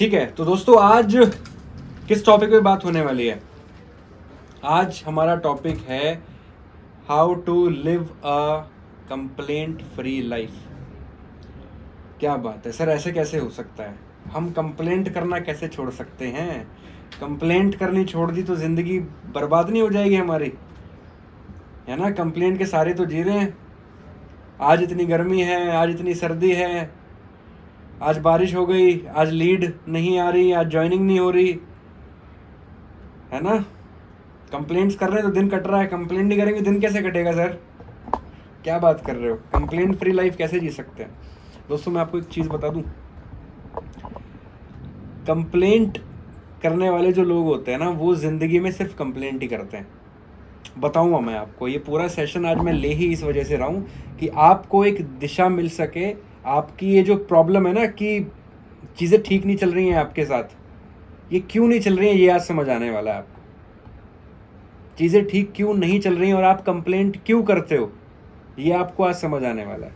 ठीक है, तो दोस्तों आज किस टॉपिक पे बात होने वाली है? आज हमारा टॉपिक है how to live a complaint free life. क्या बात है सर, ऐसे कैसे हो सकता है? हम कंप्लेंट करना कैसे छोड़ सकते हैं? कंप्लेंट करनी छोड़ दी तो ज़िंदगी बर्बाद नहीं हो जाएगी हमारी? है ना, कंप्लेंट के सारे तो जी रहे हैं। आज इतनी गर्मी है, आज इतनी सर्दी है, आज बारिश हो गई, आज लीड नहीं आ रही, आज जॉइनिंग नहीं हो रही, है ना। कंप्लेंट्स कर रहे हैं तो दिन कट रहा है, कंप्लेंट नहीं करेंगे दिन कैसे कटेगा सर? क्या बात कर रहे हो? कंप्लेंट फ्री लाइफ कैसे जी सकते हैं? दोस्तों मैं आपको एक चीज़ बता दूं, कंप्लेंट करने वाले जो लोग होते हैं ना, वो ज़िंदगी में सिर्फ कंप्लेंट ही करते हैं। बताऊंगा मैं आपको, ये पूरा सेशन आज मैं ले ही इस वजह से रहा हूँ कि आपको एक दिशा मिल सके। आपकी ये जो प्रॉब्लम है ना कि चीज़ें ठीक नहीं चल रही हैं आपके साथ, ये क्यों नहीं चल रही हैं, ये आज समझ आने वाला है आपको। चीज़ें ठीक क्यों नहीं चल रही हैं और आप कंप्लेंट क्यों करते हो, ये आपको आज समझ आने वाला है।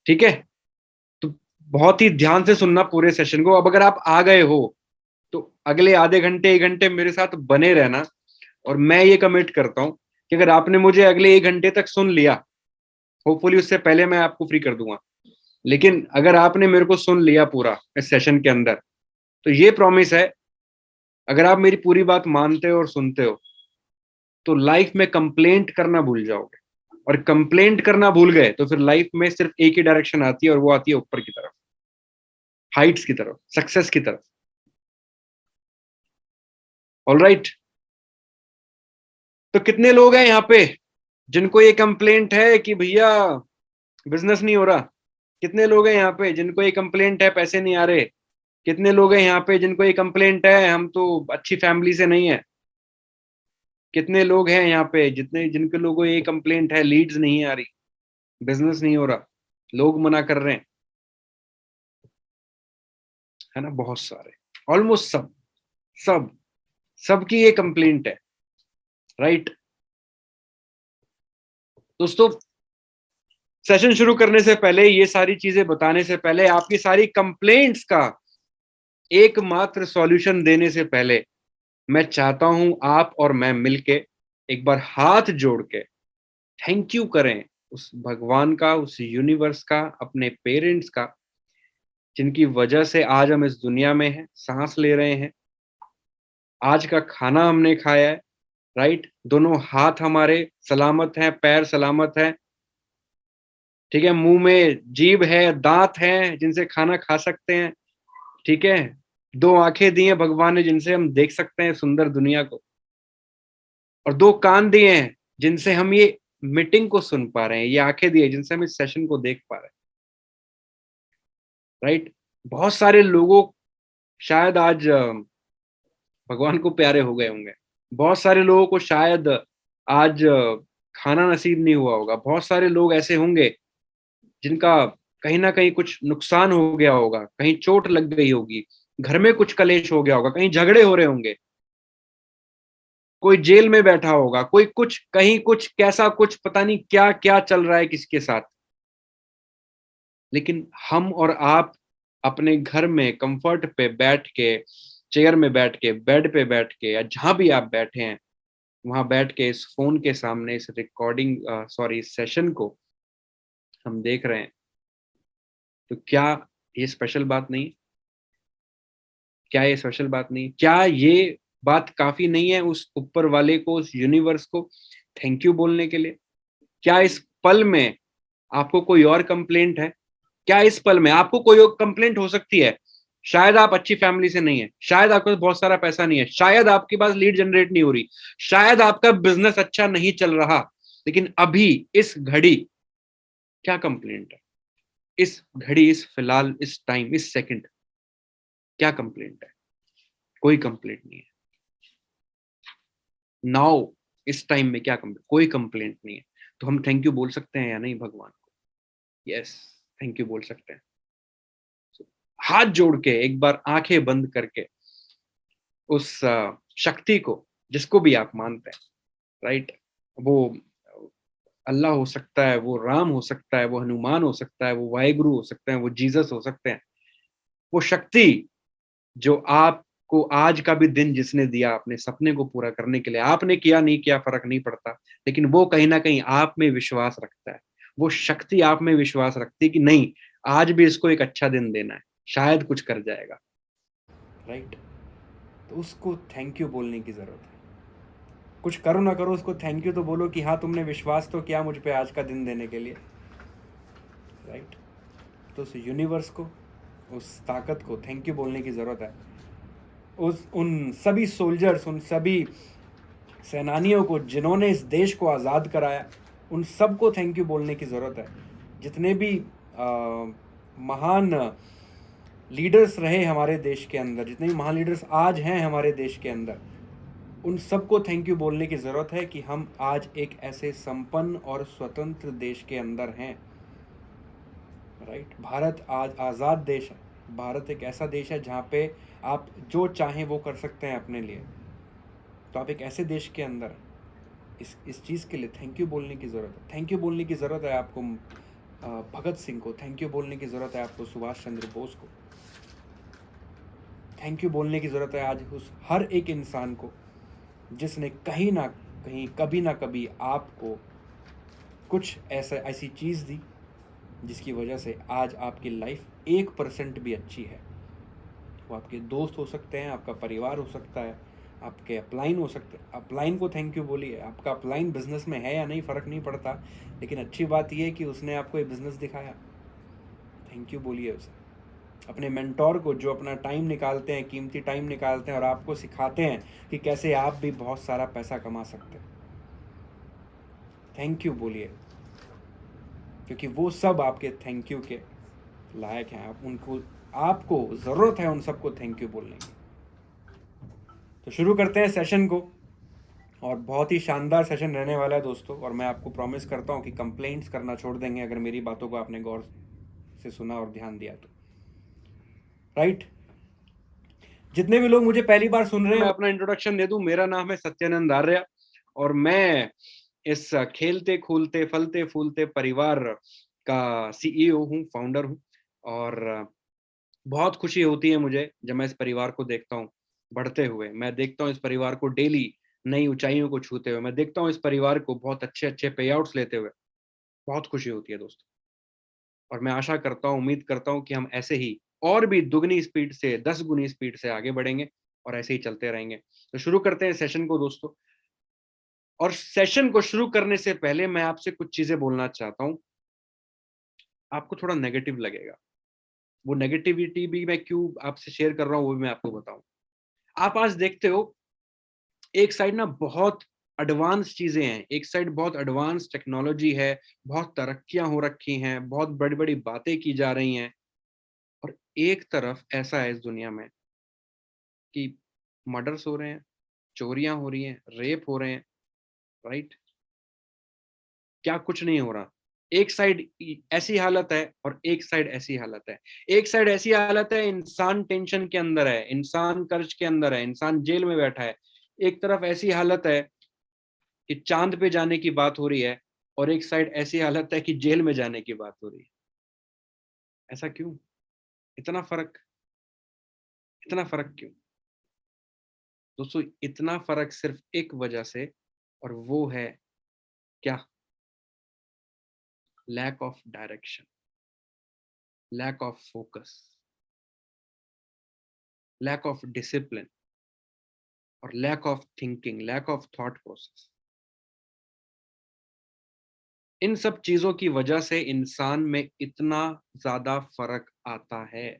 ठीक है, तो बहुत ही ध्यान से सुनना पूरे सेशन को। अब अगर आप आ गए हो तो अगले आधे घंटे 1 घंटे मेरे साथ बने रहना, और मैं ये कमिट करता हूं कि अगर आपने मुझे अगले 1 घंटे तक सुन लिया, होपफुली उससे पहले मैं आपको फ्री कर दूंगा, लेकिन अगर आपने मेरे को सुन लिया पूरा इस सेशन के अंदर, तो ये प्रॉमिस है, अगर आप मेरी पूरी बात मानते हो और सुनते हो तो लाइफ में कंप्लेंट करना भूल जाओगे। और कंप्लेंट करना भूल गए तो फिर लाइफ में सिर्फ एक ही डायरेक्शन आती है, और वो आती है ऊपर की तरफ, हाइट्स की तरफ, सक्सेस की तरफ। ऑल राइट, तो कितने लोग हैं यहाँ पे जिनको ये कंप्लेंट है कि भैया बिजनेस नहीं हो रहा? कितने लोग हैं यहाँ पे जिनको ये कंप्लेंट है पैसे नहीं आ रहे? कितने लोग हैं यहाँ पे जिनको ये कंप्लेंट है हम तो अच्छी फैमिली से नहीं है? कितने लोग हैं यहाँ पे जितने जिनके लोगों को ये कंप्लेंट है लीड्स नहीं आ रही, बिजनेस नहीं हो रहा, लोग मना कर रहे हैं? है ना, बहुत सारे, ऑलमोस्ट सब, सब सबकी ये कंप्लेंट है। राइट दोस्तों, सेशन शुरू करने से पहले, ये सारी चीजें बताने से पहले, आपकी सारी कंप्लेंट्स का एकमात्र सॉल्यूशन देने से पहले, मैं चाहता हूं आप और मैं मिलके एक बार हाथ जोड़ के थैंक यू करें उस भगवान का, उस यूनिवर्स का, अपने पेरेंट्स का, जिनकी वजह से आज हम इस दुनिया में हैं, सांस ले रहे हैं, आज का खाना हमने खाया है। राइट, दोनों हाथ हमारे सलामत हैं, पैर सलामत हैं, ठीक है, मुंह में जीभ है, दांत हैं जिनसे खाना खा सकते हैं, ठीक है, 2 आंखें दी हैं भगवान ने जिनसे हम देख सकते हैं सुंदर दुनिया को, और 2 कान दिए हैं जिनसे हम ये मीटिंग को सुन पा रहे हैं, ये आंखें दी है जिनसे हम इस सेशन को देख पा रहे हैं। राइट, बहुत सारे लोगों शायद आज भगवान को प्यारे हो गए होंगे, बहुत सारे लोगों को शायद आज खाना नसीब नहीं हुआ होगा, बहुत सारे लोग ऐसे होंगे जिनका कहीं ना कहीं कुछ नुकसान हो गया होगा, कहीं चोट लग गई होगी, घर में कुछ कलेश हो गया होगा, कहीं झगड़े हो रहे होंगे, कोई जेल में बैठा होगा, कोई कुछ कहीं कुछ कैसा कुछ पता नहीं क्या क्या चल रहा है किसके साथ। लेकिन हम और आप अपने घर में कंफर्ट पे बैठ के, चेयर में बैठ के, बेड पे बैठ के, या जहां भी आप बैठे हैं वहां बैठ के इस फोन के सामने इस रिकॉर्डिंग सॉरी इस सेशन को हम देख रहे हैं, तो क्या ये स्पेशल बात नहीं? क्या ये स्पेशल बात नहीं? क्या ये बात काफी नहीं है उस ऊपर वाले को, उस यूनिवर्स को थैंक यू बोलने के लिए? क्या इस पल में आपको कोई और कंप्लेंट है? क्या इस पल में आपको कोई और कंप्लेंट हो सकती है? शायद आप अच्छी फैमिली से नहीं है, शायद आपके पास बहुत सारा पैसा नहीं है, शायद आपके पास लीड जनरेट नहीं हो रही, शायद आपका बिजनेस अच्छा नहीं चल रहा, लेकिन अभी इस घड़ी क्या कंप्लेंट है? इस घड़ी, इस फिलहाल, इस टाइम, इस सेकंड क्या कंप्लेंट है? कोई कंप्लेंट नहीं है। नाउ, इस टाइम में क्या कंप्लेंट? कोई कंप्लेंट नहीं है। तो हम थैंक यू बोल सकते हैं या नहीं भगवान को? यस, थैंक यू बोल सकते हैं। हाथ जोड़ के एक बार आंखें बंद करके उस शक्ति को, जिसको भी आप मानते हैं, राइट, वो अल्लाह हो सकता है, वो राम हो सकता है, वो हनुमान हो सकता है, वो वाहेगुरु हो सकते हैं, वो जीसस हो सकते हैं, वो शक्ति जो आपको आज का भी दिन जिसने दिया अपने सपने को पूरा करने के लिए, आपने किया नहीं किया फर्क नहीं पड़ता, लेकिन वो कहीं ना कहीं आप में विश्वास रखता है, वो शक्ति आप में विश्वास रखती है कि नहीं, आज भी इसको एक अच्छा दिन देना है, शायद कुछ कर जाएगा। राइट। तो उसको थैंक यू बोलने की ज़रूरत है। कुछ करो ना करो, उसको थैंक यू तो बोलो कि हाँ तुमने विश्वास तो किया मुझ पे आज का दिन देने के लिए। राइट। तो उस यूनिवर्स को, उस ताकत को थैंक यू बोलने की ज़रूरत है। उस उन सभी सोल्जर्स, उन सभी सेनानियों को जिन्होंने इस देश को आज़ाद कराया, उन सब को थैंक यू बोलने की ज़रूरत है। जितने भी महान लीडर्स रहे हमारे देश के अंदर, जितने भी महान लीडर्स आज हैं हमारे देश के अंदर, उन सबको थैंक यू बोलने की ज़रूरत है कि हम आज एक ऐसे संपन्न और स्वतंत्र देश के अंदर हैं। राइट। भारत आज आज़ाद देश है। भारत एक ऐसा देश है जहाँ पे आप जो चाहें वो कर सकते हैं अपने लिए। तो आप एक ऐसे देश के अंदर हैं। इस चीज़ के लिए थैंक यू बोलने की ज़रूरत है। थैंक यू बोलने की ज़रूरत है आपको भगत सिंह को, थैंक यू बोलने की ज़रूरत है आपको सुभाष चंद्र बोस को, थैंक यू बोलने की ज़रूरत है आज उस हर एक इंसान को जिसने कहीं ना कहीं, कभी ना कभी आपको कुछ ऐसी चीज़ दी जिसकी वजह से आज आपकी लाइफ 1% भी अच्छी है। वो आपके दोस्त हो सकते हैं, आपका परिवार हो सकता है, आपके अपलाइन हो सकते हैं। अपलाइन को थैंक यू बोलिए। आपका अपलाइन बिजनेस में है या नहीं फ़र्क नहीं पड़ता, लेकिन अच्छी बात यह है कि उसने आपको ये बिज़नेस दिखाया, थैंक यू बोलिए उसे। अपने मेंटोर को जो अपना टाइम निकालते हैं, कीमती टाइम निकालते हैं और आपको सिखाते हैं कि कैसे आप भी बहुत सारा पैसा कमा सकते हैं, थैंक यू बोलिए, क्योंकि वो सब आपके थैंक यू के लायक हैं। आप उनको, आपको ज़रूरत है उन सबको थैंक यू बोलने की। तो शुरू करते हैं सेशन को, और बहुत ही शानदार सेशन रहने वाला है दोस्तों। और मैं आपको प्रॉमिस करता हूँ कि कंप्लेंट्स करना छोड़ देंगे अगर मेरी बातों को आपने गौर से सुना और ध्यान दिया तो। राइट। जितने भी लोग मुझे पहली बार सुन रहे मैं हैं, अपना इंट्रोडक्शन दे दूं, मेरा नाम है सत्यानंद आर्य और मैं इस खेलते खूलते फलते फूलते परिवार का सीईओ हूँ, फाउंडर हूँ। और बहुत खुशी होती है मुझे जब मैं इस परिवार को देखता हूँ बढ़ते हुए। मैं देखता हूँ इस परिवार को डेली नई ऊंचाइयों को छूते हुए। मैं देखता हूँ इस परिवार को बहुत अच्छे अच्छे पे आउट्स लेते हुए। बहुत खुशी होती है दोस्तों। और मैं आशा करता हूँ, उम्मीद करता हूँ कि हम ऐसे ही और भी दुगनी स्पीड से, 10 गुनी स्पीड से आगे बढ़ेंगे और ऐसे ही चलते रहेंगे। तो शुरू करते हैं सेशन को दोस्तों। और सेशन को शुरू करने से पहले मैं आपसे कुछ चीजें बोलना चाहता हूँ। आपको थोड़ा नेगेटिव लगेगा, वो नेगेटिविटी भी मैं क्यों आपसे शेयर कर रहा हूँ वो भी मैं आपको बताऊं। आप आज देखते हो एक साइड ना बहुत एडवांस चीजें हैं, एक साइड बहुत एडवांस टेक्नोलॉजी है, बहुत तरक्कियां हो रखी हैं, बहुत बड़ी बड़ी बातें की जा रही हैं। और एक तरफ ऐसा है इस दुनिया में कि मर्डर्स हो रहे हैं, चोरियां हो रही हैं, रेप हो रहे हैं। राइट। क्या कुछ नहीं हो रहा। एक साइड ऐसी हालत है और एक साइड ऐसी हालत है। एक साइड ऐसी हालत है, इंसान टेंशन के अंदर है, इंसान कर्ज के अंदर है, इंसान जेल में बैठा है। एक तरफ ऐसी हालत है कि चांद पे जाने की बात हो रही है और एक साइड ऐसी हालत है कि जेल में जाने की बात हो रही है। ऐसा क्यों? इतना फर्क, इतना फर्क क्यों? दोस्तों इतना फर्क सिर्फ एक वजह से, और वो है क्या? Lack of direction, lack of focus, lack of discipline और lack of thinking, lack of thought process. इन सब चीजों की वजह से इंसान में इतना ज्यादा फर्क आता है।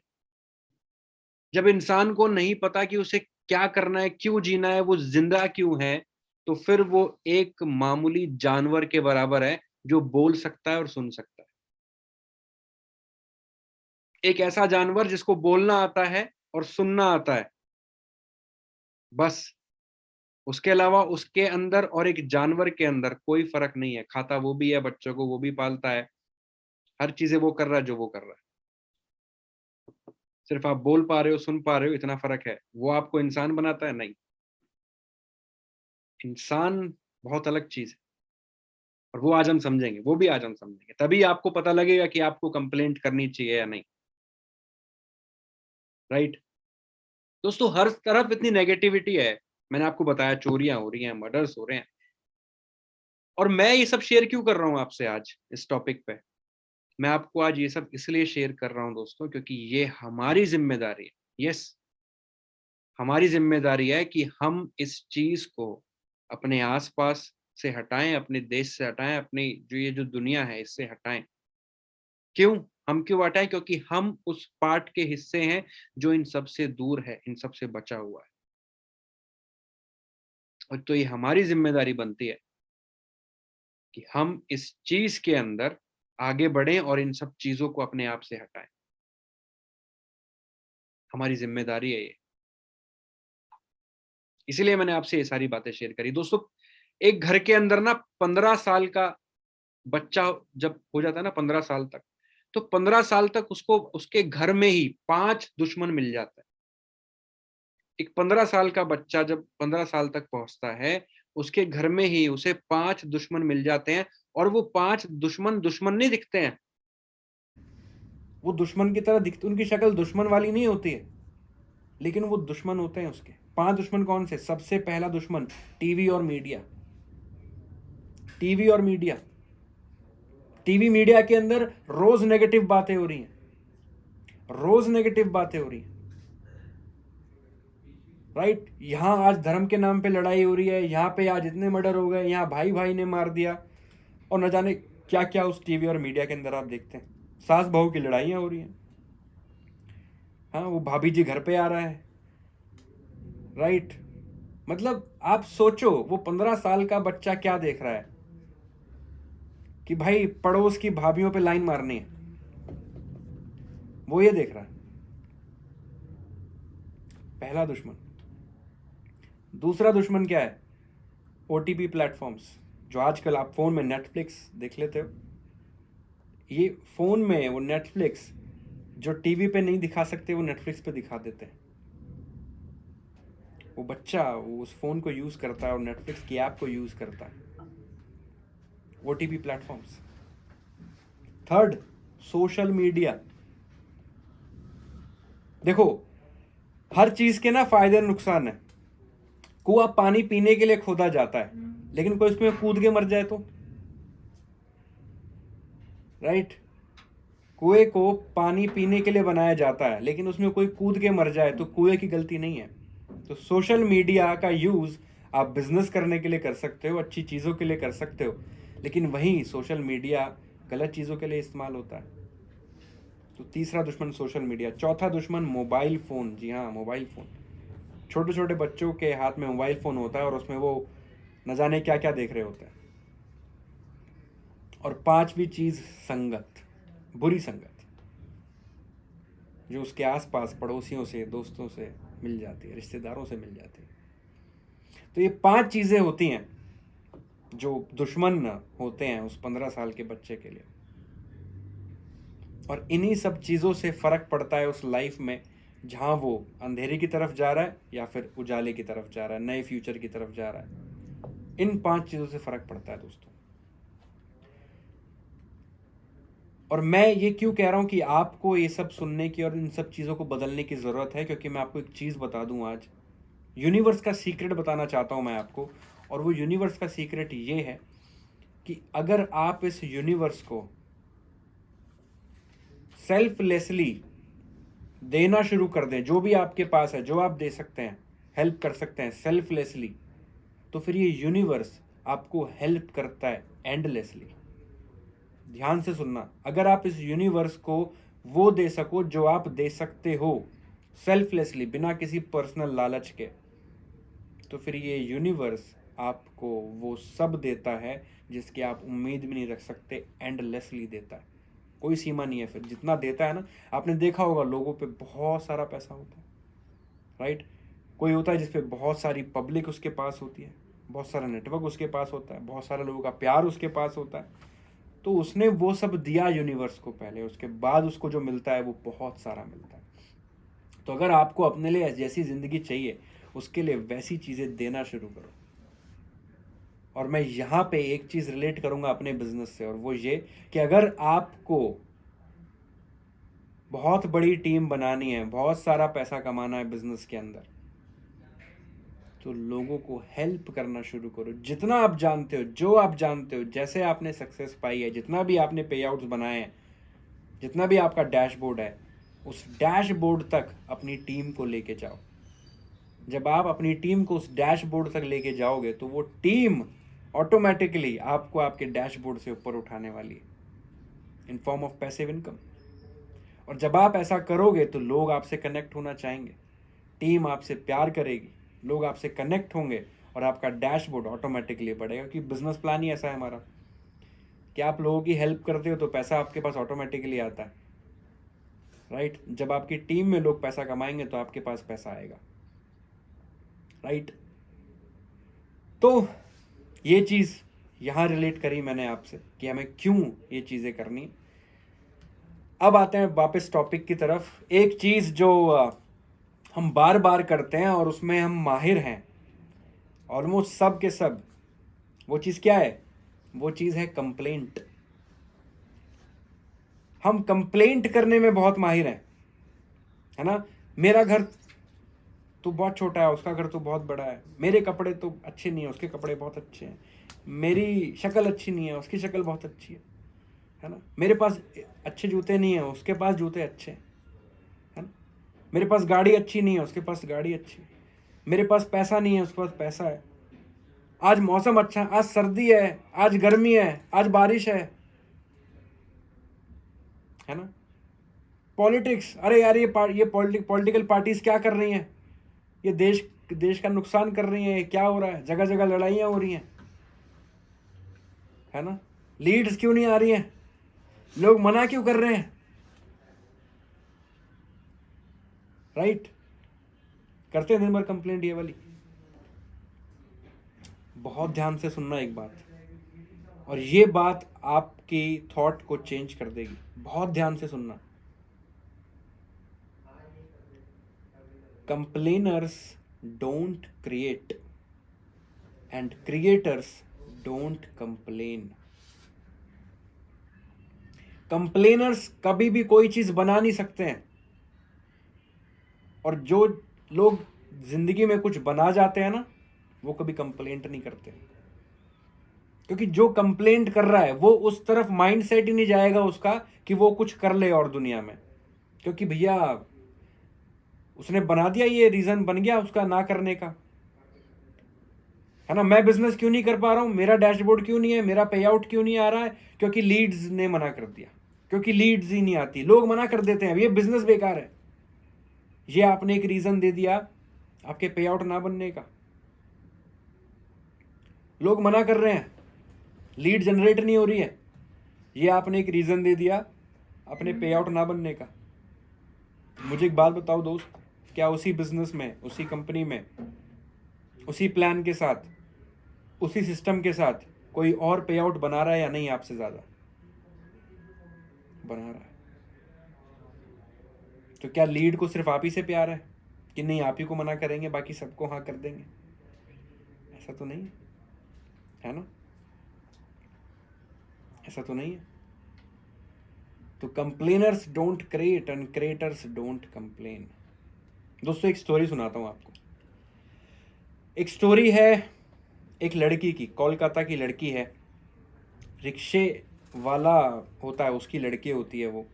जब इंसान को नहीं पता कि उसे क्या करना है, क्यों जीना है, वो जिंदा क्यों है, तो फिर वो एक मामूली जानवर के बराबर है जो बोल सकता है और सुन सकता है। एक ऐसा जानवर जिसको बोलना आता है और सुनना आता है, बस। उसके अलावा उसके अंदर और एक जानवर के अंदर कोई फर्क नहीं है। खाता वो भी है, बच्चों को वो भी पालता है, हर चीजें वो कर रहा है जो वो कर रहा है। सिर्फ आप बोल पा रहे हो, सुन पा रहे हो, इतना फर्क है। वो आपको इंसान बनाता है? नहीं। इंसान बहुत अलग चीज है और वो आज हम समझेंगे, वो भी आज हम समझेंगे। तभी आपको पता लगेगा कि आपको कंप्लेंट करनी चाहिए या नहीं। राइट। दोस्तों हर तरफ इतनी नेगेटिविटी है, मैंने आपको बताया चोरियां हो रही हैं, मर्डर्स हो रहे हैं, और मैं ये सब शेयर क्यों कर रहा हूँ आपसे आज इस टॉपिक पे? मैं आपको आज ये सब इसलिए शेयर कर रहा हूँ दोस्तों, क्योंकि ये हमारी जिम्मेदारी है। यस, हमारी जिम्मेदारी है कि हम इस चीज को अपने आसपास से हटाएं, अपने देश से हटाएं, अपनी जो ये जो दुनिया है इससे हटाएं। क्यों? हम क्यों हटाएं? क्योंकि हम उस पार्ट के हिस्से हैं जो इन सब से दूर है, इन सब से बचा हुआ है। और तो ये हमारी जिम्मेदारी बनती है कि हम इस चीज के अंदर आगे बढ़ें और इन सब चीजों को अपने आप से हटाएं। हमारी जिम्मेदारी है ये। इसीलिए मैंने आपसे ये सारी बातें शेयर करी। दोस्तों, एक घर के अंदर ना 15 साल का बच्चा जब हो जाता है ना 15 साल तक, तो 15 साल तक उसको उसके घर में ही 5 दुश्मन मिल जाता है। एक 15 साल का बच्चा जब 15 साल तक पहुंचता है, उसके घर में ही उसे 5 दुश्मन मिल जाते हैं, और वो 5 दुश्मन दुश्मन नहीं दिखते हैं। वो दुश्मन की तरह दिखती, उनकी शक्ल दुश्मन वाली नहीं होती है, लेकिन वो दुश्मन होते हैं उसके। 5 दुश्मन कौन से? सबसे पहला दुश्मन टीवी और मीडिया। टीवी और मीडिया, टीवी मीडिया के अंदर रोज नेगेटिव बातें हो रही हैं, रोज नेगेटिव बातें हो रही हैं, राइट। यहां आज धर्म के नाम पे लड़ाई हो रही है, यहां पे आज इतने मर्डर हो गए, यहां भाई भाई ने मार दिया, और न जाने क्या क्या उस टीवी और मीडिया के अंदर आप देखते हैं। सास बहू की लड़ाइयां हो रही हैं, हाँ, वो भाभी जी घर पे आ रहा है, राइट। मतलब आप सोचो, वो 15 साल का बच्चा क्या देख रहा है कि भाई पड़ोस की भाभीियों पे लाइन मारनी है, वो ये देख रहा है। पहला दुश्मन। दूसरा दुश्मन क्या है? ओटीपी प्लेटफॉर्म्स, जो आजकल आप फोन में नेटफ्लिक्स देख लेते हो। ये फोन में वो नेटफ्लिक्स जो टीवी पे नहीं दिखा सकते, वो नेटफ्लिक्स पे दिखा देते हैं। वो बच्चा वो उस फोन को यूज करता है और नेटफ्लिक्स की ऐप को यूज करता है। OTP platforms. Third, social media. देखो, हर चीज के ना फायदे और नुकसान है। कुआं पानी पीने के लिए खोदा जाता है, लेकिन कोई उसमें कूद के मर जाए तो, राइट। कुएं को पानी पीने के लिए बनाया जाता है, लेकिन उसमें कोई कूद के मर जाए तो कुएं की गलती नहीं है। तो सोशल मीडिया का यूज आप बिजनेस करने के लिए कर सकते हो, अच्छी चीजों के लिए कर सकते हो, लेकिन वहीं सोशल मीडिया गलत चीजों के लिए इस्तेमाल होता है। तो तीसरा दुश्मन सोशल मीडिया। चौथा दुश्मन मोबाइल फोन। जी हाँ, मोबाइल फोन। छोटे छोटे बच्चों के हाथ में मोबाइल फोन होता है और उसमें वो न जाने क्या क्या देख रहे होते हैं। और पांचवी चीज, संगत, बुरी संगत, जो उसके आसपास पड़ोसियों से, दोस्तों से मिल जाती है, रिश्तेदारों से मिल जाती है। तो ये 5 चीजें होती हैं जो दुश्मन होते हैं उस 15 साल के बच्चे के लिए। और इन्हीं सब चीज़ों से फ़र्क पड़ता है उस लाइफ में, जहाँ वो अंधेरे की तरफ जा रहा है या फिर उजाले की तरफ जा रहा है, नए फ्यूचर की तरफ जा रहा है। इन 5 चीज़ों से फ़र्क पड़ता है दोस्तों। और मैं ये क्यों कह रहा हूँ कि आपको ये सब सुनने की और इन सब चीज़ों को बदलने की ज़रूरत है, क्योंकि मैं आपको एक चीज़ बता दूँ आज, यूनिवर्स का सीक्रेट बताना चाहता हूँ मैं आपको। और वो यूनिवर्स का सीक्रेट ये है कि अगर आप इस यूनिवर्स को सेल्फलेसली देना शुरू कर दें, जो भी आपके पास है, जो आप दे सकते हैं, हेल्प कर सकते हैं सेल्फलेसली, तो फिर ये यूनिवर्स आपको हेल्प करता है एंडलेसली। ध्यान से सुनना, अगर आप इस यूनिवर्स को वो दे सको जो आप दे सकते हो सेल्फलेसली, बिना किसी पर्सनल लालच के, तो फिर ये यूनिवर्स आपको वो सब देता है जिसकी आप उम्मीद भी नहीं रख सकते, एंडलेसली देता है। कोई सीमा नहीं है फिर, जितना देता है ना। आपने देखा होगा लोगों पे बहुत सारा पैसा होता है, राइट। कोई होता है जिसपे बहुत सारी पब्लिक उसके पास होती है, बहुत सारा नेटवर्क उसके पास होता है, बहुत सारे लोगों का प्यार उसके पास होता है, तो उसने वो सब दिया यूनिवर्स को पहले, उसके बाद उसको जो मिलता है वो बहुत सारा मिलता है। तो अगर आपको अपने लिए जैसी ज़िंदगी चाहिए, उसके लिए वैसी चीज़ें देना शुरू करो। और मैं यहाँ पे एक चीज़ रिलेट करूँगा अपने बिजनेस से, और वो ये कि अगर आपको बहुत बड़ी टीम बनानी है, बहुत सारा पैसा कमाना है बिजनेस के अंदर, तो लोगों को हेल्प करना शुरू करो। जितना आप जानते हो, जो आप जानते हो, जैसे आपने सक्सेस पाई है, जितना भी आपने पे आउट्स बनाए हैं, जितना भी आपका डैशबोर्ड है, उस डैशबोर्ड तक अपनी टीम को लेके जाओ। जब आप अपनी टीम को उस डैशबोर्ड तक लेके जाओगे तो वो टीम ऑटोमेटिकली आपको आपके डैशबोर्ड से ऊपर उठाने वाली है in form of passive income. और जब आप ऐसा करोगे तो लोग आपसे कनेक्ट होना चाहेंगे, टीम आपसे प्यार करेगी, लोग आपसे कनेक्ट होंगे और आपका डैशबोर्ड ऑटोमेटिकली बढ़ेगा। क्योंकि बिजनेस प्लान ही ऐसा है हमारा कि आप लोगों की हेल्प करते हो तो पैसा आपके पास ऑटोमेटिकली आता है, राइट। जब आपकी टीम में लोग पैसा कमाएंगे तो आपके पास पैसा आएगा, राइट। तो ये चीज़ यहाँ रिलेट करी मैंने आपसे कि हमें क्यों ये चीज़ें करनी। अब आते हैं वापस टॉपिक की तरफ। एक चीज़ जो हम बार बार करते हैं और उसमें हम माहिर हैं ऑलमोस्ट सब के सब, वो चीज़ क्या है? वो चीज़ है कंप्लेंट। हम कंप्लेंट करने में बहुत माहिर हैं, है ना। मेरा घर तो बहुत छोटा है, उसका घर तो बहुत बड़ा है, मेरे कपड़े तो अच्छे नहीं है, उसके कपड़े बहुत अच्छे हैं, मेरी शक्ल अच्छी नहीं है, उसकी शक्ल बहुत अच्छी है ना। मेरे पास अच्छे जूते नहीं है, उसके पास जूते अच्छे हैं, है ना। मेरे पास गाड़ी अच्छी नहीं है, उसके पास गाड़ी अच्छी है। मेरे पास पैसा नहीं है, उसके पास पैसा है। आज मौसम अच्छा, आज सर्दी है, आज गर्मी है, आज बारिश है ना। पॉलिटिक्स, अरे यार ये पॉलिटिकल पार्टीज क्या कर रही हैं, ये देश का नुकसान कर रही हैं, क्या हो रहा है, जगह जगह लड़ाइयाँ हो रही हैं, है ना। लीड्स क्यों नहीं आ रही हैं, लोग मना क्यों कर रहे हैं, राइट। करते हैं दिन भर कंप्लेंट ये वाली। बहुत ध्यान से सुनना एक बात, और ये बात आपकी थॉट को चेंज कर देगी। बहुत ध्यान से सुनना। Complainers don't create and creators don't complain. Complainers कभी भी कोई चीज बना नहीं सकते हैं, और जो लोग जिंदगी में कुछ बना जाते हैं ना, वो कभी कंप्लेंट नहीं करते। क्योंकि जो कंप्लेंट कर रहा है वो उस तरफ माइंड सेट ही नहीं जाएगा उसका कि वो कुछ कर ले और दुनिया में। क्योंकि भैया उसने बना दिया, ये रीजन बन गया उसका ना करने का, है ना। मैं बिजनेस क्यों नहीं कर पा रहा हूं, मेरा डैशबोर्ड क्यों नहीं है, मेरा पे आउट क्यों नहीं आ रहा है? क्योंकि लीड्स ने मना कर दिया, क्योंकि लीड्स ही नहीं आती, लोग मना कर देते हैं, ये बिजनेस बेकार है। ये आपने एक रीजन दे दिया आपके पे आउट ना बनने का। लोग मना कर रहे हैं, लीड जनरेट नहीं हो रही है, ये आपने एक रीजन दे दिया अपने पे आउट ना बनने का। मुझे एक बात बताओ दोस्त, क्या उसी बिजनेस में, उसी कंपनी में, उसी प्लान के साथ, उसी सिस्टम के साथ कोई और पे आउट बना रहा है या नहीं? आपसे ज्यादा बना रहा है। तो क्या लीड को सिर्फ आप ही से प्यार है कि नहीं आप ही को मना करेंगे बाकी सबको हाँ कर देंगे? ऐसा तो नहीं है ना, ऐसा तो नहीं है। तो complainers don't create and creators don't complain. दोस्तों एक स्टोरी सुनाता हूं आपको। एक स्टोरी है एक लड़की की, कोलकाता की लड़की है, रिक्शे वाला होता है, उसकी लड़की होती है वो।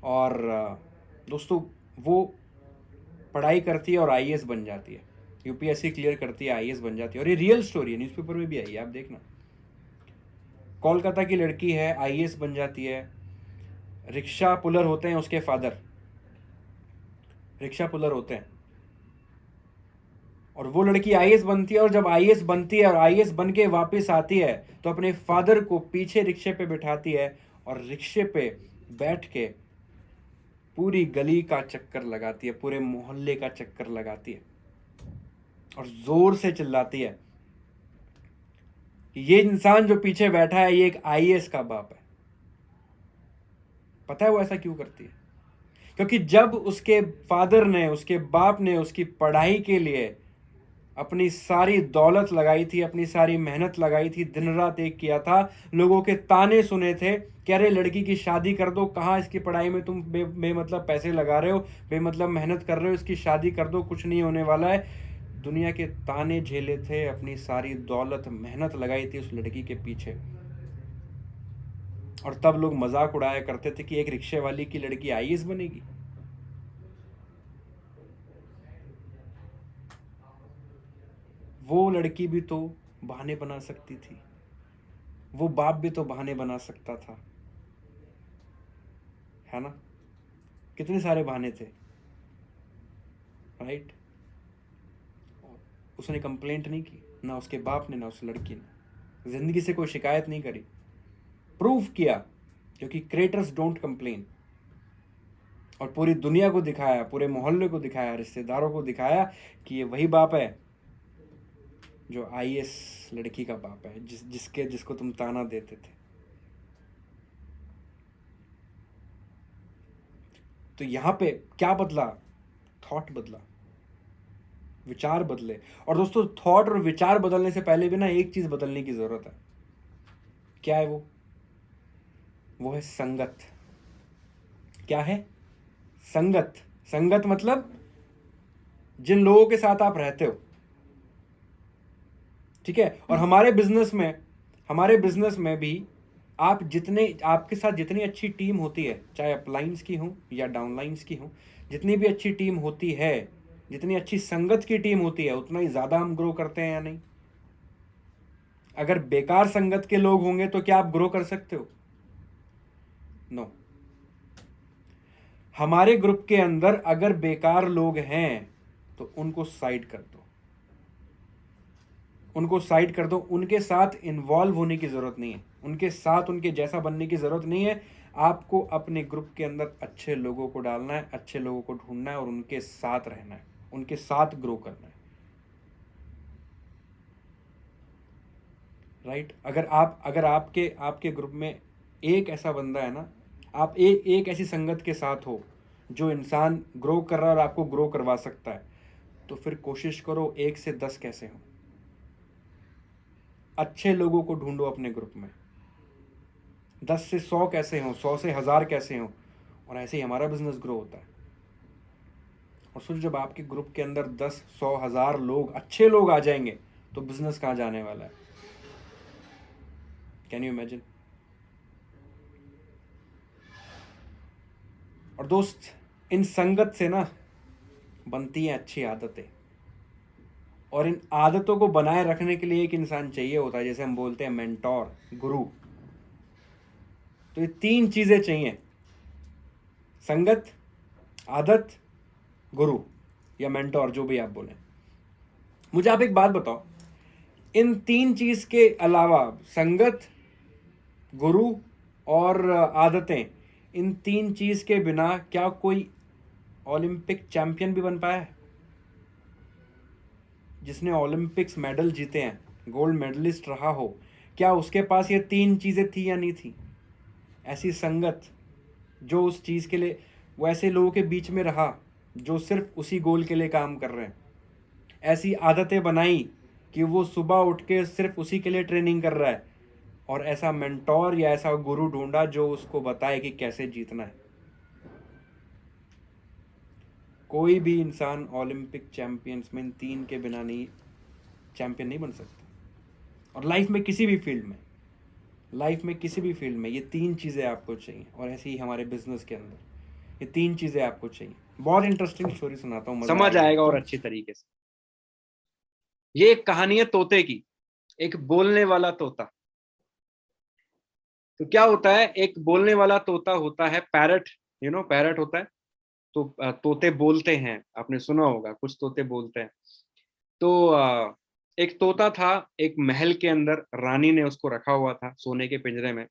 और दोस्तों वो पढ़ाई करती है और आईएएस बन जाती है, यूपीएससी क्लियर करती है, आईएएस बन जाती है। और ये रियल स्टोरी है, न्यूज़पेपर में भी आई है, आप देखना। कोलकाता की लड़की है, आईएएस बन जाती है। रिक्शा पुलर होते हैं उसके फादर, रिक्शा पुलर होते हैं। और वो लड़की आईएएस बनती है, और जब आईएएस बनती है और आईएएस बन के वापस आती है तो अपने फादर को पीछे रिक्शे पे बिठाती है, और रिक्शे पे बैठ के पूरी गली का चक्कर लगाती है, पूरे मोहल्ले का चक्कर लगाती है, और जोर से चिल्लाती है कि ये इंसान जो पीछे बैठा है ये एक आईएएस का बाप है। पता है वो ऐसा क्यों करती है? क्योंकि जब उसके फादर ने, उसके बाप ने उसकी पढ़ाई के लिए अपनी सारी दौलत लगाई थी, अपनी सारी मेहनत लगाई थी, दिन रात एक किया था, लोगों के ताने सुने थे कि अरे लड़की की शादी कर दो, कहाँ इसकी पढ़ाई में तुम बेमतलब पैसे लगा रहे हो, बेमतलब मेहनत कर रहे हो, इसकी शादी कर दो, कुछ नहीं होने वाला है। दुनिया के ताने झेले थे, अपनी सारी दौलत मेहनत लगाई थी उस लड़की के पीछे। और तब लोग मजाक उड़ाया करते थे कि एक रिक्शे वाली की लड़की आईएएस बनेगी। वो लड़की भी तो बहाने बना सकती थी, वो बाप भी तो बहाने बना सकता था, है ना? कितने सारे बहाने थे, राइट? उसने कंप्लेंट नहीं की, ना उसके बाप ने, ना उस लड़की ने, जिंदगी से कोई शिकायत नहीं करी, प्रूफ किया, क्योंकि क्रिएटर्स डोंट कंप्लेन। और पूरी दुनिया को दिखाया, पूरे मोहल्ले को दिखाया, रिश्तेदारों को दिखाया कि ये वही बाप है जो आईएएस लड़की का बाप है, जिसको तुम ताना देते थे। तो यहां पे क्या बदला? थॉट बदला, विचार बदले। और दोस्तों, थॉट और विचार बदलने से पहले भी ना एक चीज बदलने की जरूरत है। क्या है वो? वो है संगत। क्या है? संगत। संगत मतलब जिन लोगों के साथ आप रहते हो, ठीक है? और हमारे बिजनेस में भी आपके साथ जितनी अच्छी टीम होती है, चाहे अपलाइंस की हो या डाउनलाइंस की हो, जितनी भी अच्छी टीम होती है, जितनी अच्छी संगत की टीम होती है, उतना ही ज्यादा हम ग्रो करते हैं या नहीं? अगर बेकार संगत के लोग होंगे तो क्या आप ग्रो कर सकते हो? नो। हमारे ग्रुप के अंदर अगर बेकार लोग हैं तो उनको साइड कर दो, उनको साइड कर दो। उनके साथ इन्वॉल्व होने की जरूरत नहीं है, उनके साथ उनके जैसा बनने की जरूरत नहीं है। आपको अपने ग्रुप के अंदर अच्छे लोगों को डालना है, अच्छे लोगों को ढूंढना है और उनके साथ रहना है, उनके साथ ग्रो करना है, राइट? अगर आपके आपके ग्रुप में एक ऐसा बंदा है ना, आप एक ऐसी संगत के साथ हो जो इंसान ग्रो कर रहा है और आपको ग्रो करवा सकता है, तो फिर कोशिश करो 1 से 10 कैसे हो। अच्छे लोगों को ढूंढो अपने ग्रुप में, 10 से 100 कैसे हो, 100 से 1000 कैसे हो, और ऐसे ही हमारा बिजनेस ग्रो होता है। और सोचो, जब आपके ग्रुप के अंदर 10, 100, 1000 लोग, अच्छे लोग आ जाएंगे, तो बिजनेस कहाँ जाने वाला है? Can you imagine? और दोस्त, इन संगत से ना बनती हैं अच्छी आदतें, और इन आदतों को बनाए रखने के लिए एक इंसान चाहिए होता है, जैसे हम बोलते हैं मेंटोर, गुरु। तो ये 3 चीजें चाहिए: संगत, आदत, गुरु या मेंटोर, जो भी आप बोले। मुझे आप एक बात बताओ, इन 3 चीज के अलावा, संगत, गुरु और आदतें, इन 3 चीज के बिना क्या कोई ओलंपिक चैंपियन भी बन पाया है? जिसने ओलंपिक्स मेडल जीते हैं, गोल्ड मेडलिस्ट रहा हो, क्या उसके पास ये 3 चीजें थी या नहीं थी? ऐसी संगत जो उस चीज के लिए, वो ऐसे लोगों के बीच में रहा जो सिर्फ उसी गोल के लिए काम कर रहे हैं, ऐसी आदतें बनाई कि वो सुबह उठ के सिर्फ उसी के लिए ट्रेनिंग कर रहा है, और ऐसा मेंटोर या ऐसा गुरु ढूंढा जो उसको बताए कि कैसे जीतना है। कोई भी इंसान ओलंपिक चैंपियंस में इन 3 के बिना नहीं, चैंपियन नहीं बन सकता। और लाइफ में किसी भी फील्ड में, ये 3 चीज़ें आपको चाहिए, और ऐसे ही हमारे बिजनेस के अंदर ये 3 चीज़ें आपको चाहिए। बहुत इंटरेस्टिंग स्टोरी सुनाता हूँ, मजा समझ आएगा और दोस्तों। अच्छी तरीके से। ये एक कहानी है तोते की, एक बोलने वाला तोता। तो क्या होता है, एक बोलने वाला तोता होता है, पैरट, पैरट होता है। तो तोते बोलते हैं, आपने सुना होगा, कुछ तोते बोलते हैं। तो एक तोता था, एक महल के अंदर, रानी ने उसको रखा हुआ था सोने के पिंजरे में।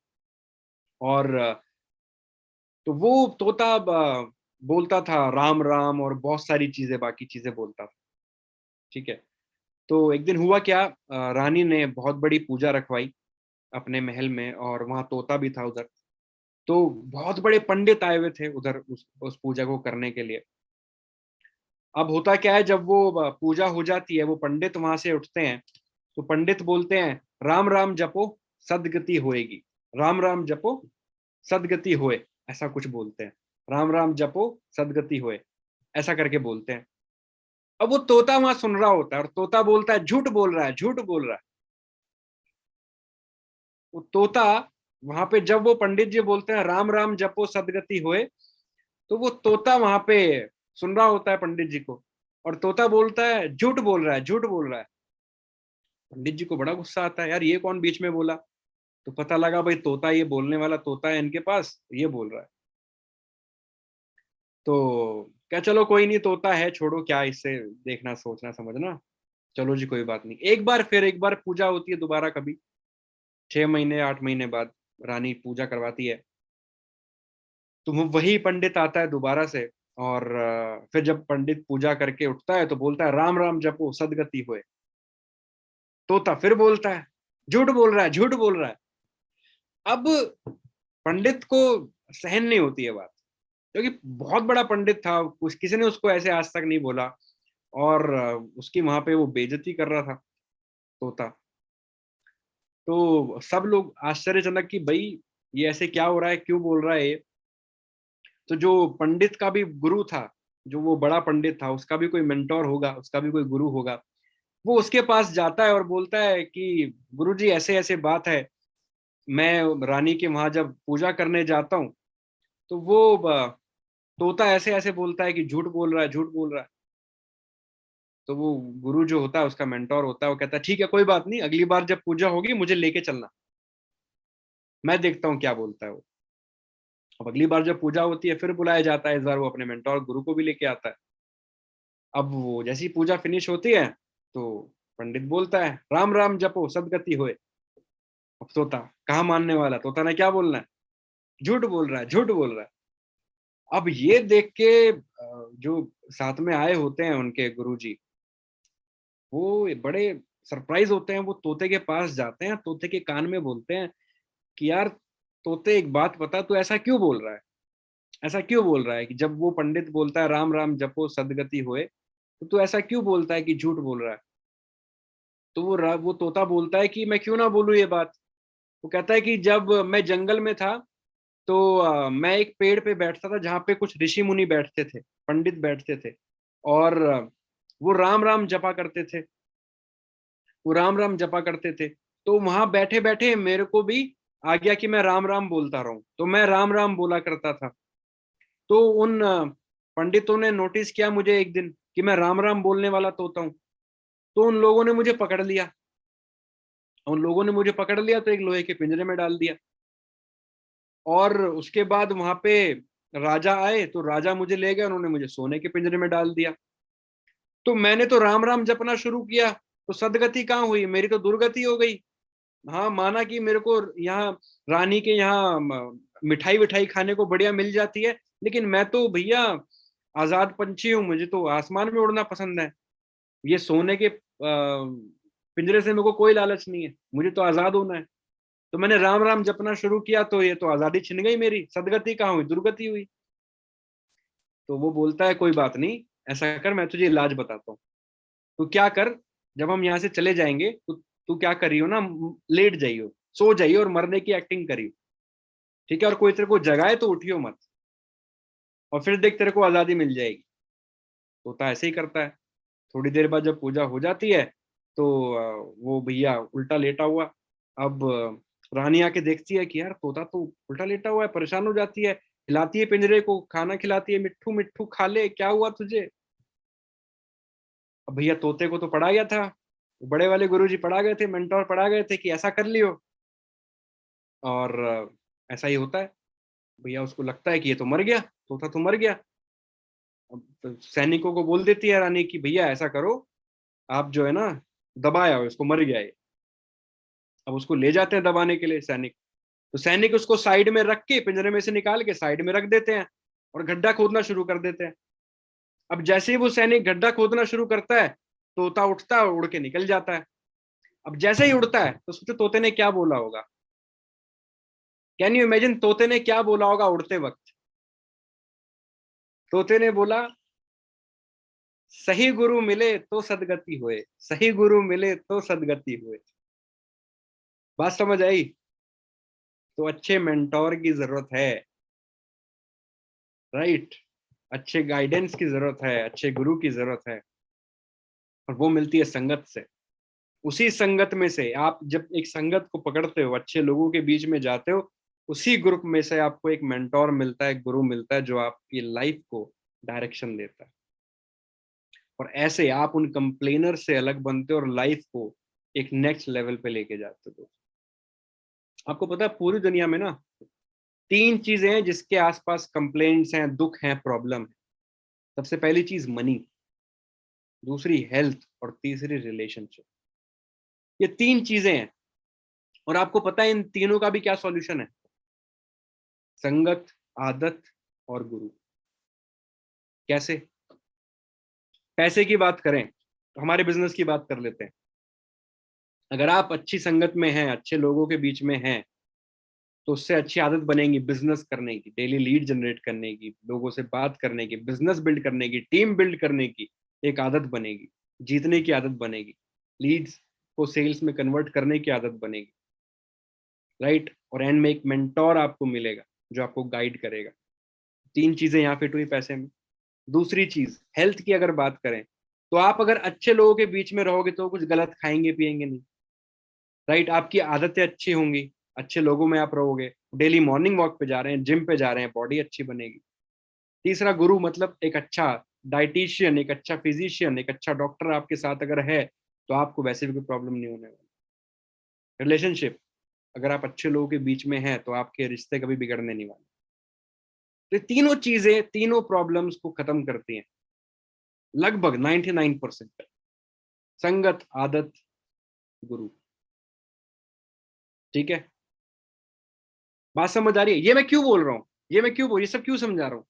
और तो वो तोता बोलता था राम राम और बहुत सारी चीजें, बाकी चीजें बोलता था, ठीक है। तो एक दिन हुआ क्या, रानी ने बहुत बड़ी पूजा रखवाई अपने महल में, और वहां तोता भी था उधर। तो बहुत बड़े पंडित आए हुए थे उधर उस पूजा को करने के लिए। अब होता क्या है, जब वो पूजा हो जाती है, वो पंडित वहां से उठते हैं, तो पंडित बोलते हैं राम राम जपो सदगति होएगी, राम राम जपो सदगति होए, ऐसा कुछ बोलते हैं, राम राम जपो सदगति होए, ऐसा करके बोलते हैं। अब वो तोता वहां सुन रहा होता है और तोता बोलता है झूठ बोल रहा है, झूठ बोल रहा है। वो तोता वहां पे, जब वो पंडित जी बोलते हैं राम राम जपो सदगति होए, तो वो तोता वहां पे सुन रहा होता है पंडित जी को, और तोता बोलता है झूठ बोल रहा है, झूठ बोल रहा है। पंडित जी को बड़ा गुस्सा आता है, यार ये कौन बीच में बोला। तो पता लगा भाई तोता, ये बोलने वाला तोता है इनके पास, ये बोल रहा है। तो क्या, चलो कोई नहीं, तोता है, छोड़ो, क्या इससे देखना सोचना समझना, चलो जी कोई बात नहीं। एक बार फिर, एक बार पूजा होती है दोबारा, कभी 6 महीने 8 महीने बाद रानी पूजा करवाती है, तो वो वही पंडित आता है दोबारा से। और फिर जब पंडित पूजा करके उठता है तो बोलता है राम राम जपो सदगति होए। तोता फिर बोलता है झूठ बोल रहा है, झूठ बोल रहा है। अब पंडित को सहन नहीं होती है बात, क्योंकि बहुत बड़ा पंडित था, कुछ किसी ने उसको ऐसे आज तक नहीं बोला, और उसकी वहां पे वो बेइज्जती कर रहा था तोता। तो सब लोग आश्चर्यजनक कि भाई ये ऐसे क्या हो रहा है, क्यों बोल रहा है ये। तो जो पंडित का भी गुरु था, जो वो बड़ा पंडित था, उसका भी कोई मेंटोर होगा, उसका भी कोई गुरु होगा, वो उसके पास जाता है और बोलता है कि गुरुजी ऐसे ऐसे बात है, मैं रानी के वहां जब पूजा करने जाता हूँ, तो वो तोता ऐसे ऐसे बोलता है कि झूठ बोल रहा है, झूठ बोल रहा है। तो वो गुरु जो होता है, उसका मेंटोर होता है, वो कहता है ठीक है कोई बात नहीं, अगली बार जब पूजा होगी मुझे लेके चलना, मैं देखता हूँ क्या बोलता है वो। अब अगली बार जब पूजा होती है फिर बुलाया जाता है, इस बार वो अपने मेंटोर गुरु को भी लेके आता है। अब वो जैसी पूजा फिनिश होती है तो पंडित बोलता है राम राम जपो सदगति होए। अब तोता कहाँ मानने वाला, तोता ने क्या बोलना है, झूठ बोल रहा है, झूठ बोल रहा है। अब ये देख के जो साथ में आए होते हैं उनके गुरुजी, वो बड़े सरप्राइज होते हैं, वो तोते के पास जाते हैं, तोते के कान में बोलते हैं कि यार तोते एक बात बता, तू ऐसा क्यों बोल रहा है, ऐसा क्यों बोल रहा है कि जब वो पंडित बोलता है राम राम जपो सदगति होए, तो तू ऐसा क्यों बोलता है कि झूठ बोल रहा है। तो वो तोता बोलता है कि मैं क्यों ना बोलूं ये बात। वो कहता है कि जब मैं जंगल में था, तो मैं एक पेड़ पे बैठता था जहाँ पे कुछ ऋषि मुनि बैठते थे, पंडित बैठते थे, और वो राम राम जपा करते थे, वो राम राम जपा करते थे। तो वहां बैठे बैठे मेरे को भी आ गया कि मैं राम राम बोलता रहूं, तो मैं राम राम बोला करता था। तो उन पंडितों ने नोटिस किया मुझे एक दिन कि मैं राम राम बोलने वाला तोता हूँ, तो उन लोगों ने मुझे पकड़ लिया। उन लोगों ने मुझे पकड़ लिया तो एक लोहे के पिंजरे में डाल दिया, और उसके बाद वहां पे राजा आए, तो राजा मुझे ले गए, उन्होंने मुझे सोने के पिंजरे में डाल दिया। तो मैंने तो राम राम जपना शुरू किया, तो सदगति कहाँ हुई, मेरी तो दुर्गति हो गई। हाँ, माना कि मेरे को यहाँ रानी के यहाँ मिठाई विठाई खाने को बढ़िया मिल जाती है, लेकिन मैं तो भैया आजाद पंछी हूँ, मुझे तो आसमान में उड़ना पसंद है। ये सोने के पिंजरे से मेरे को कोई लालच नहीं है, मुझे तो आजाद होना है। तो मैंने राम राम जपना शुरू किया, तो ये तो आजादी छिन गई मेरी, सदगति कहाँ हुई, दुर्गति हुई। तो वो बोलता है कोई बात नहीं, ऐसा कर, मैं तुझे इलाज बताता हूँ। तो क्या कर, जब हम यहाँ से चले जाएंगे तो तू क्या करियो ना, लेट जाइयो, सो जाइयो और मरने की एक्टिंग करियो, ठीक है, और कोई तेरे को जगाए तो उठियो मत, और फिर देख तेरे को आजादी मिल जाएगी। तोता ऐसे ही करता है। थोड़ी देर बाद जब पूजा हो जाती है, तो वो भैया उल्टा लेटा हुआ। अब रानी आके देखती है कि यार तोता तो उल्टा लेटा हुआ है, परेशान हो जाती है, खिलाती है पिंजरे को, खाना खिलाती है, मिट्ठू मिट्ठू खा ले, क्या हुआ तुझे। अब भैया तोते को तो पढ़ा गया था, बड़े वाले गुरुजी पढ़ा गए थे, मेंटोर पढ़ा गए थे कि ऐसा कर लियो, और ऐसा ही होता है। भैया उसको लगता है कि ये तो मर गया, तोता तो मर गया। अब तो सैनिकों को बोल देती है रानी की भैया ऐसा करो, आप जो है ना दबाया हो, इसको, मर गया ये। अब उसको ले जाते हैं दबाने के लिए सैनिक। तो सैनिक उसको साइड में रख के, पिंजरे में से निकाल के साइड में रख देते हैं, और गड्ढा खोदना शुरू कर देते हैं। अब जैसे ही वो सैनिक गड्ढा खोदना शुरू करता है, तोता उठता है और उड़ के निकल जाता है। अब जैसे ही उड़ता है तो सोचो तोते ने क्या बोला होगा, कैन यू इमेजिन तोते ने क्या बोला होगा उड़ते वक्त। तोते ने बोला सही गुरु मिले तो सदगति हुए, सही गुरु मिले तो सदगति हुए। बात समझ आई? तो अच्छे मेंटोर की जरूरत है, राइट? अच्छे गाइडेंस की जरूरत है, अच्छे गुरु की जरूरत है, और वो मिलती है संगत से। उसी संगत में से आप जब एक संगत को पकड़ते हो, अच्छे लोगों के बीच में जाते हो, उसी ग्रुप में से आपको एक मेंटोर मिलता है, एक गुरु मिलता है, जो आपकी लाइफ को डायरेक्शन देता है। और ऐसे आप उन कंप्लेनर से अलग बनते हो और लाइफ को एक नेक्स्ट लेवल पे लेके जाते हो। आपको पता है पूरी दुनिया में ना 3 चीजें हैं जिसके आसपास कंप्लेंट्स हैं, दुख हैं, प्रॉब्लम है। सबसे पहली चीज मनी, दूसरी हेल्थ, और तीसरी रिलेशनशिप। ये 3 चीजें हैं, और आपको पता है इन तीनों का भी क्या सॉल्यूशन है? संगत, आदत और गुरु। कैसे? पैसे की बात करें तो हमारे बिजनेस की बात कर लेते हैं। अगर आप अच्छी संगत में हैं, अच्छे लोगों के बीच में हैं, तो उससे अच्छी आदत बनेगी बिजनेस करने की, डेली लीड जनरेट करने की, लोगों से बात करने की, बिजनेस बिल्ड करने की, टीम बिल्ड करने की एक आदत बनेगी, जीतने की आदत बनेगी, लीड्स को सेल्स में कन्वर्ट करने की आदत बनेगी, राइट? और एंड में एक मेंटोर आपको मिलेगा जो आपको गाइड करेगा। 3 चीजें यहाँ फिट हुई पैसे में। दूसरी चीज हेल्थ की अगर बात करें, तो आप अगर अच्छे लोगों के बीच में रहोगे तो कुछ गलत खाएंगे पिएंगे नहीं, राइट? आपकी आदतें अच्छी होंगी, अच्छे लोगों में आप रहोगे, डेली मॉर्निंग वॉक पे जा रहे हैं, जिम पे जा रहे हैं, बॉडी अच्छी बनेगी। तीसरा गुरु मतलब एक अच्छा डाइटिशियन, एक अच्छा फिजिशियन, एक अच्छा डॉक्टर आपके साथ अगर है तो आपको वैसे भी कोई प्रॉब्लम नहीं होने वाली। रिलेशनशिप, अगर आप अच्छे लोगों के बीच में हैं तो आपके रिश्ते कभी बिगड़ने नहीं वाले। तो तीनों चीजें, तीनों प्रॉब्लम्स को खत्म करती हैं लगभग 99%। संगत, आदत, गुरु। ठीक है? बात समझ आ रही है? ये मैं क्यों बोल रहा हूं, ये सब क्यों समझा रहा हूं,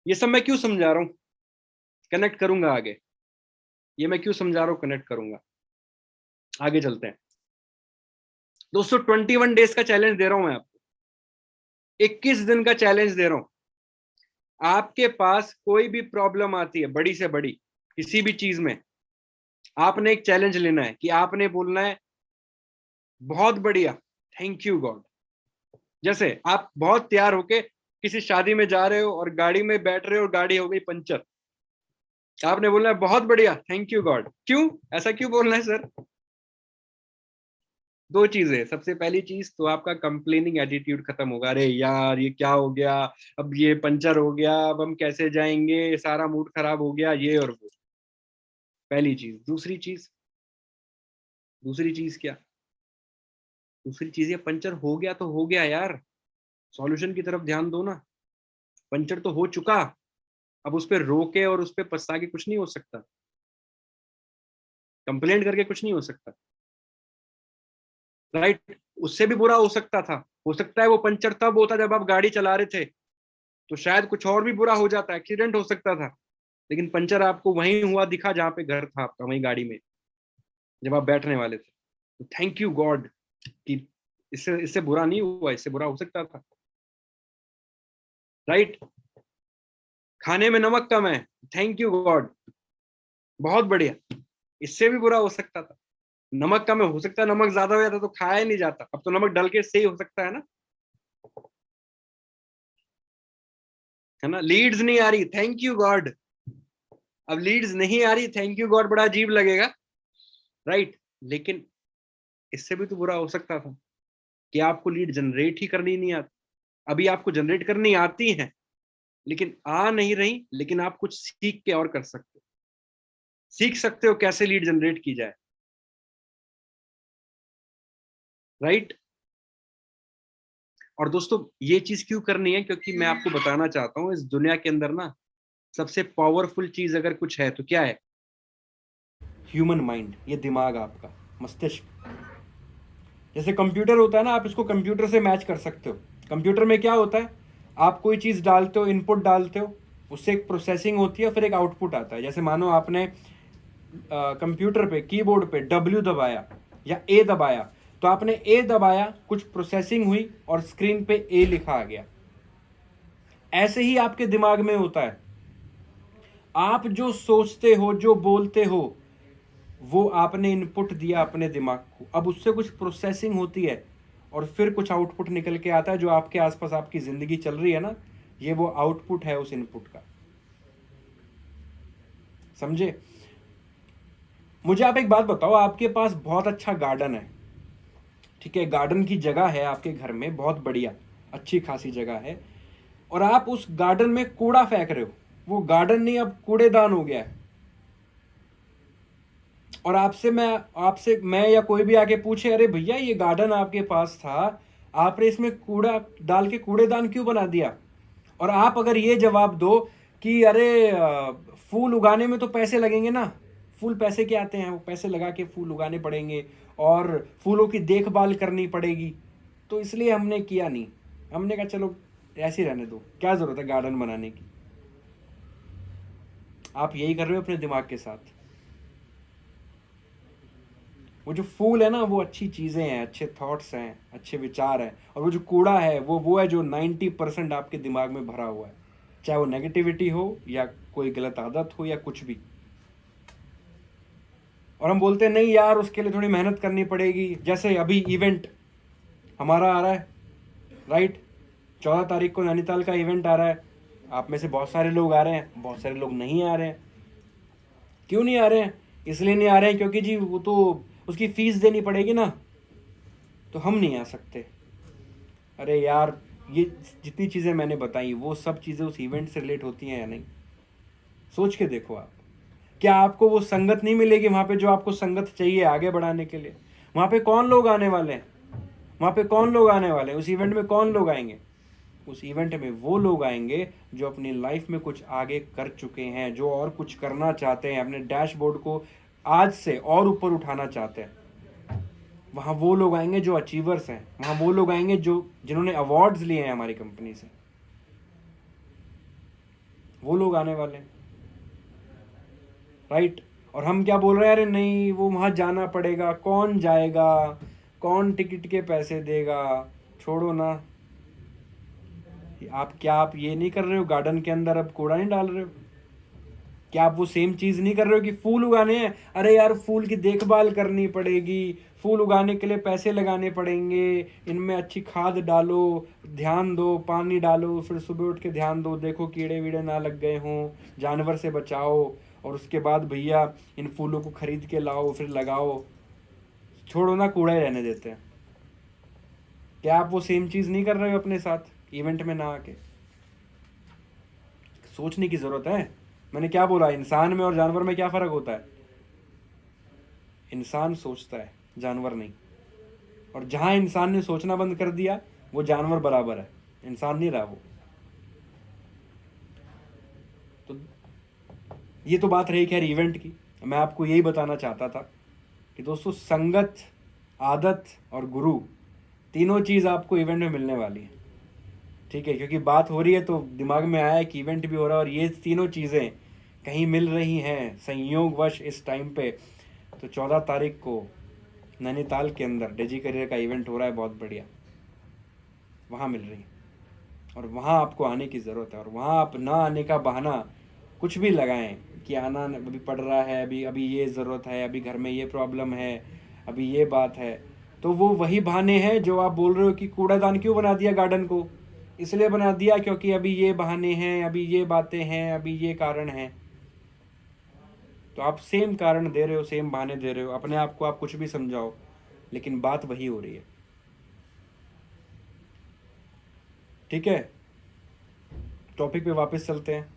ये सब मैं क्यों समझा रहा हूं? कनेक्ट करूंगा आगे। ये मैं क्यों समझा रहा हूं, कनेक्ट करूंगा। आगे चलते हैं दोस्तों। 21 डेज का चैलेंज दे रहा हूं मैं आपको, 21 दिन का चैलेंज दे रहा हूं। आपके पास कोई भी प्रॉब्लम आती है, बड़ी से बड़ी, किसी भी चीज में, आपने एक चैलेंज लेना है कि आपने बोलना है बहुत बढ़िया, थैंक यू गॉड। जैसे आप बहुत तैयार होके किसी शादी में जा रहे हो और गाड़ी में बैठ रहे हो और गाड़ी हो गई पंचर, आपने बोलना है बहुत बढ़िया, थैंक यू गॉड। क्यों ऐसा क्यों बोलना है सर? 2 चीजें। सबसे पहली चीज तो आपका कंप्लेनिंग एटीट्यूड खत्म होगा, अरे यार ये क्या हो गया, अब ये पंचर हो गया, अब हम कैसे जाएंगे, सारा मूड खराब हो गया, ये और वो। पहली चीज। दूसरी चीज क्या? दूसरी चीज, ये पंचर हो गया तो हो गया यार, सॉल्यूशन की तरफ ध्यान दो ना। पंचर तो हो चुका, अब उस पर रोके और उस पर पछता के कुछ नहीं हो सकता, कंप्लेंट करके कुछ नहीं हो सकता, राइट? उससे भी बुरा हो सकता था, हो सकता है वो पंचर तब होता जब आप गाड़ी चला रहे थे, तो शायद कुछ और भी बुरा हो जाता, एक्सीडेंट हो सकता था। लेकिन पंचर आपको वहीं हुआ दिखा जहां पे घर था आपका, वहीं गाड़ी में, जब आप बैठने वाले थे। तो थैंक यू गॉड कि इससे इससे बुरा नहीं हुआ, इससे बुरा हो सकता था, राइट? खाने में नमक कम है, थैंक यू गॉड, बहुत बढ़िया, इससे भी बुरा हो सकता था। नमक कम है, हो सकता है नमक ज्यादा हो जाता तो खाया ही नहीं जाता, अब तो नमक डल के सही हो सकता है ना, है ना? लीड्स नहीं आ रही, थैंक यू गॉड। अब लीड्स नहीं आ रही, थैंक यू गॉड बड़ा अजीब लगेगा, राइट? लेकिन इससे भी तो बुरा हो सकता था कि आपको लीड जनरेट ही करनी नहीं आती। अभी आपको जनरेट करनी आती है लेकिन आ नहीं रही, लेकिन आप कुछ सीख के और कर सकते हो, सीख सकते हो कैसे लीड जनरेट की जाए, राइट? और दोस्तों ये चीज क्यों करनी है? क्योंकि मैं आपको बताना चाहता हूं, इस दुनिया के अंदर ना सबसे पावरफुल चीज अगर कुछ है तो क्या है? ह्यूमन माइंड, ये दिमाग आपका, मस्तिष्क। जैसे कंप्यूटर होता है ना, आप इसको कंप्यूटर से मैच कर सकते हो। कंप्यूटर में क्या होता है, आप कोई चीज़ डालते हो, इनपुट डालते हो, उससे एक प्रोसेसिंग होती है, फिर एक आउटपुट आता है। जैसे मानो आपने कंप्यूटर पे कीबोर्ड पे W दबाया या A दबाया, तो आपने A दबाया, कुछ प्रोसेसिंग हुई और स्क्रीन पे A लिखा आ गया। ऐसे ही आपके दिमाग में होता है, आप जो सोचते हो, जो बोलते हो, वो आपने इनपुट दिया अपने दिमाग को, अब उससे कुछ प्रोसेसिंग होती है और फिर कुछ आउटपुट निकल के आता है। जो आपके आसपास आपकी ज़िंदगी चल रही है ना, ये वो आउटपुट है उस इनपुट का। समझे? मुझे आप एक बात बताओ, आपके पास बहुत अच्छा गार्डन है, ठीक है, गार्डन की जगह है आपके घर में, बहुत बढ़िया अच्छी खासी जगह है, और आप उस गार्डन में कूड़ा फेंक रहे हो। वो गार्डन नहीं, अब कूड़ेदान हो गया है। और आपसे मैं या कोई भी आके पूछे, अरे भैया ये गार्डन आपके पास था, आपने इसमें कूड़ा डाल के कूड़ेदान क्यों बना दिया? और आप अगर ये जवाब दो कि अरे फूल उगाने में तो पैसे लगेंगे ना, फूल पैसे के आते हैं, वो पैसे लगा के फूल उगाने पड़ेंगे और फूलों की देखभाल करनी पड़ेगी, तो इसलिए हमने किया नहीं। हमने कहा चलो ऐसे ही रहने दो, क्या ज़रूरत है गार्डन बनाने की। आप यही कर रहे हो अपने दिमाग के साथ। वो जो फूल है ना, वो अच्छी चीज़ें हैं, अच्छे थॉट्स हैं, अच्छे विचार हैं, और वो जो कूड़ा है वो है जो 90% आपके दिमाग में भरा हुआ है, चाहे वो नेगेटिविटी हो या कोई गलत आदत हो या कुछ भी। और हम बोलते हैं नहीं यार, उसके लिए थोड़ी मेहनत करनी पड़ेगी। जैसे अभी इवेंट हमारा आ रहा है, राइट, 14 तारीख को नैनीताल का इवेंट आ रहा है। आप में से बहुत सारे लोग आ रहे हैं, बहुत सारे लोग नहीं आ रहे हैं। क्यों नहीं आ रहे हैं? इसलिए नहीं आ रहे हैं क्योंकि जी वो तो उसकी फीस देनी पड़ेगी ना, तो हम नहीं आ सकते। अरे यार, ये जितनी चीज़ें मैंने बताई, वो सब चीज़ें उस इवेंट से रिलेट होती हैं या नहीं? सोच के देखो आप। क्या आपको वो संगत नहीं मिलेगी वहाँ पे जो आपको संगत चाहिए आगे बढ़ाने के लिए? वहाँ पे कौन लोग आने वाले हैं? वहाँ पे कौन लोग आने वाले हैं? उस इवेंट में कौन लोग आएंगे? उस इवेंट में वो लोग आएंगे जो अपनी लाइफ में कुछ आगे कर चुके हैं, जो और कुछ करना चाहते हैं, अपने डैशबोर्ड को आज से और ऊपर उठाना चाहते हैं। वहाँ वो लोग आएंगे जो अचीवर्स हैं, वहाँ वो लोग आएंगे जो जिन्होंने अवार्ड्स लिए हैं हमारी कंपनी से, वो लोग आने वाले हैं, राइट। और हम क्या बोल रहे हैं, अरे नहीं वो वहाँ जाना पड़ेगा, कौन जाएगा, कौन टिकट के पैसे देगा, छोड़ो ना। आप ये नहीं कर रहे हो, गार्डन के अंदर अब कूड़ा नहीं डाल रहे हो? क्या आप वो सेम चीज़ नहीं कर रहे हो कि फूल उगाने हैं, अरे यार फूल की देखभाल करनी पड़ेगी, फूल उगाने के लिए पैसे लगाने पड़ेंगे, इनमें अच्छी खाद डालो, ध्यान दो, पानी डालो, फिर सुबह उठ के ध्यान दो, देखो कीड़े वीड़े ना लग गए हों, जानवर से बचाओ, और उसके बाद भैया इन फूलों को खरीद के लाओ फिर लगाओ। छोड़ो ना, कूड़ा ही रहने देते हैं। क्या आप वो सेम चीज़ नहीं कर रहे हो अपने साथ इवेंट में ना आके? सोचने की ज़रूरत है। मैंने क्या बोला, इंसान में और जानवर में क्या फ़र्क होता है? इंसान सोचता है, जानवर नहीं। और जहाँ इंसान ने सोचना बंद कर दिया, वो जानवर बराबर है, इंसान नहीं रहा वो। तो ये तो बात रही खैर इवेंट की। मैं आपको यही बताना चाहता था कि दोस्तों, संगत, आदत और गुरु, तीनों चीज़ आपको इवेंट में मिलने वाली है, ठीक है। क्योंकि बात हो रही है तो दिमाग में आया कि इवेंट भी हो रहा है और ये तीनों चीज़ें कहीं मिल रही हैं संयोगवश इस टाइम पे। तो 14 तारीख को नैनीताल के अंदर डिजी करियर का इवेंट हो रहा है, बहुत बढ़िया, वहाँ मिल रही है। और वहाँ आपको आने की ज़रूरत है। और वहाँ आप ना आने का बहाना कुछ भी लगाएं कि आना अभी पड़ रहा है, अभी अभी ये ज़रूरत है, अभी घर में ये प्रॉब्लम है, अभी ये बात है, तो वो वही बहाने हैं जो आप बोल रहे हो कि कूड़ादान क्यों बना दिया गार्डन को। इसलिए बना दिया क्योंकि अभी ये बहाने हैं, अभी ये बातें हैं, अभी ये कारण हैं। तो आप सेम कारण दे रहे हो, सेम बहाने दे रहे हो, अपने आप को आप कुछ भी समझाओ, लेकिन बात वही हो रही है, ठीक है। टॉपिक पे वापस चलते हैं।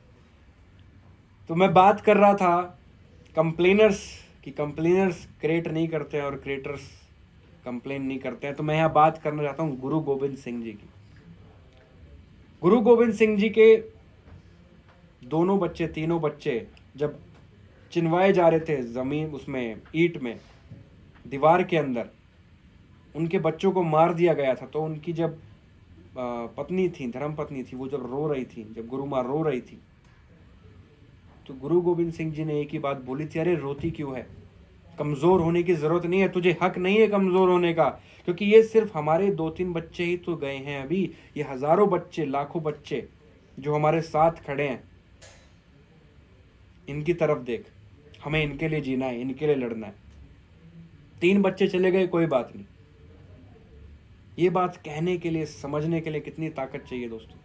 तो मैं बात कर रहा था कंप्लेनर्स की, कंप्लेनर्स क्रिएट नहीं करते हैं और क्रिएटर्स कंप्लेन नहीं करते हैं। तो मैं यहाँ बात करना चाहता हूँ गुरु गोविंद सिंह जी की। गुरु गोविंद सिंह जी के दोनों बच्चे, तीनों बच्चे जब चिनवाए जा रहे थे ज़मीन, उसमें ईंट में, दीवार के अंदर, उनके बच्चों को मार दिया गया था। तो उनकी जब पत्नी थी, धर्म पत्नी थी, वो जब रो रही थी, जब गुरु माँ रो रही थी, तो गुरु गोविंद सिंह जी ने एक ही बात बोली थी, अरे रोती क्यों है, कमज़ोर होने की ज़रूरत नहीं है, तुझे हक नहीं है कमज़ोर होने का। क्योंकि ये सिर्फ हमारे 2-3 बच्चे ही तो गए हैं अभी, ये हज़ारों बच्चे, लाखों बच्चे जो हमारे साथ खड़े हैं, इनकी तरफ देख, हमें इनके लिए जीना है, इनके लिए लड़ना है। 3 बच्चे चले गए, कोई बात नहीं। ये बात कहने के लिए, समझने के लिए कितनी ताकत चाहिए दोस्तों।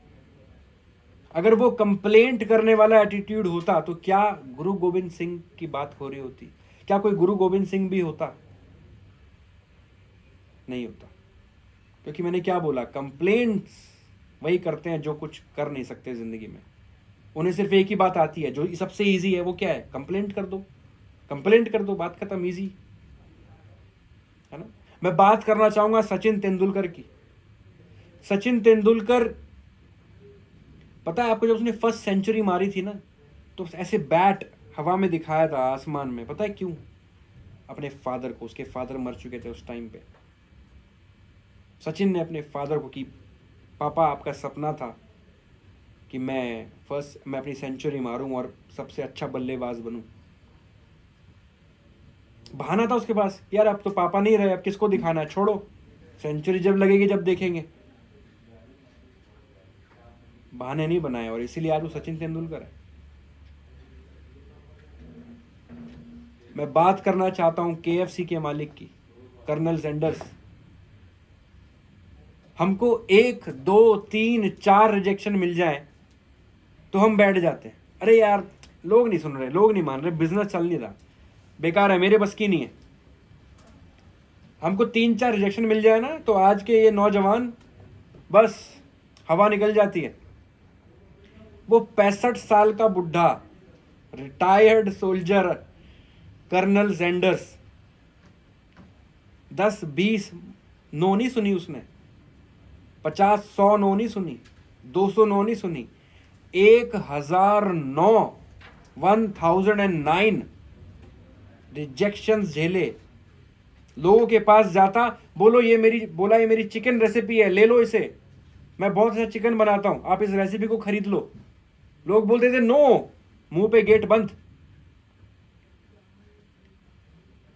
अगर वो कंप्लेंट करने वाला एटीट्यूड होता तो क्या गुरु गोविंद सिंह की बात हो रही होती? क्या कोई गुरु गोविंद सिंह भी होता? नहीं होता। क्योंकि मैंने क्या बोला, कंप्लेंट्स वही करते हैं जो कुछ कर नहीं सकते जिंदगी में। उन्हें सिर्फ एक ही बात आती है जो सबसे इजी है, वो क्या है? कंप्लेंट कर दो, कंप्लेंट कर दो, बात खत्म, इजी है ना। मैं बात करना चाहूंगा सचिन तेंदुलकर की। सचिन तेंदुलकर, पता है आपको, जब उसने फर्स्ट सेंचुरी मारी थी ना, तो ऐसे बैट हवा में दिखाया था आसमान में। पता है क्यों? अपने फादर को, उसके फादर मर चुके थे उस टाइम पे। सचिन ने अपने फादर को कि पापा, आपका सपना था कि मैं अपनी सेंचुरी मारूं और सबसे अच्छा बल्लेबाज बनूं। बहाना था उसके पास, यार अब तो पापा नहीं रहे, अब किसको दिखाना है, छोड़ो, सेंचुरी जब लगेगी जब देखेंगे। बहाने नहीं बनाए, और इसीलिए आज वो सचिन तेंदुलकर है। मैं बात करना चाहता हूं KFC के मालिक की, कर्नल सैंडर्स। हमको 1, 2, 3, 4 रिजेक्शन मिल जाए तो हम बैठ जाते हैं, अरे यार लोग नहीं सुन रहे, लोग नहीं मान रहे, बिजनेस चल नहीं रहा, बेकार है, मेरे बस की नहीं है। हमको 3-4 रिजेक्शन मिल जाए ना तो आज के ये नौजवान बस हवा निकल जाती है। वो 65 साल का बुढ़ा, retired soldier colonel Sanders, 10-20 no नहीं सुनी उसने, 50-100 नो नहीं सुनी, 200 नो नहीं सुनी, 1009 रिजेक्शंस झेले। लोगों के पास जाता, ये मेरी चिकन रेसिपी है, ले लो इसे, मैं बहुत अच्छा चिकन बनाता हूं, आप इस रेसिपी को खरीद लो। लोग बोलते थे नो, मुंह पे गेट बंद।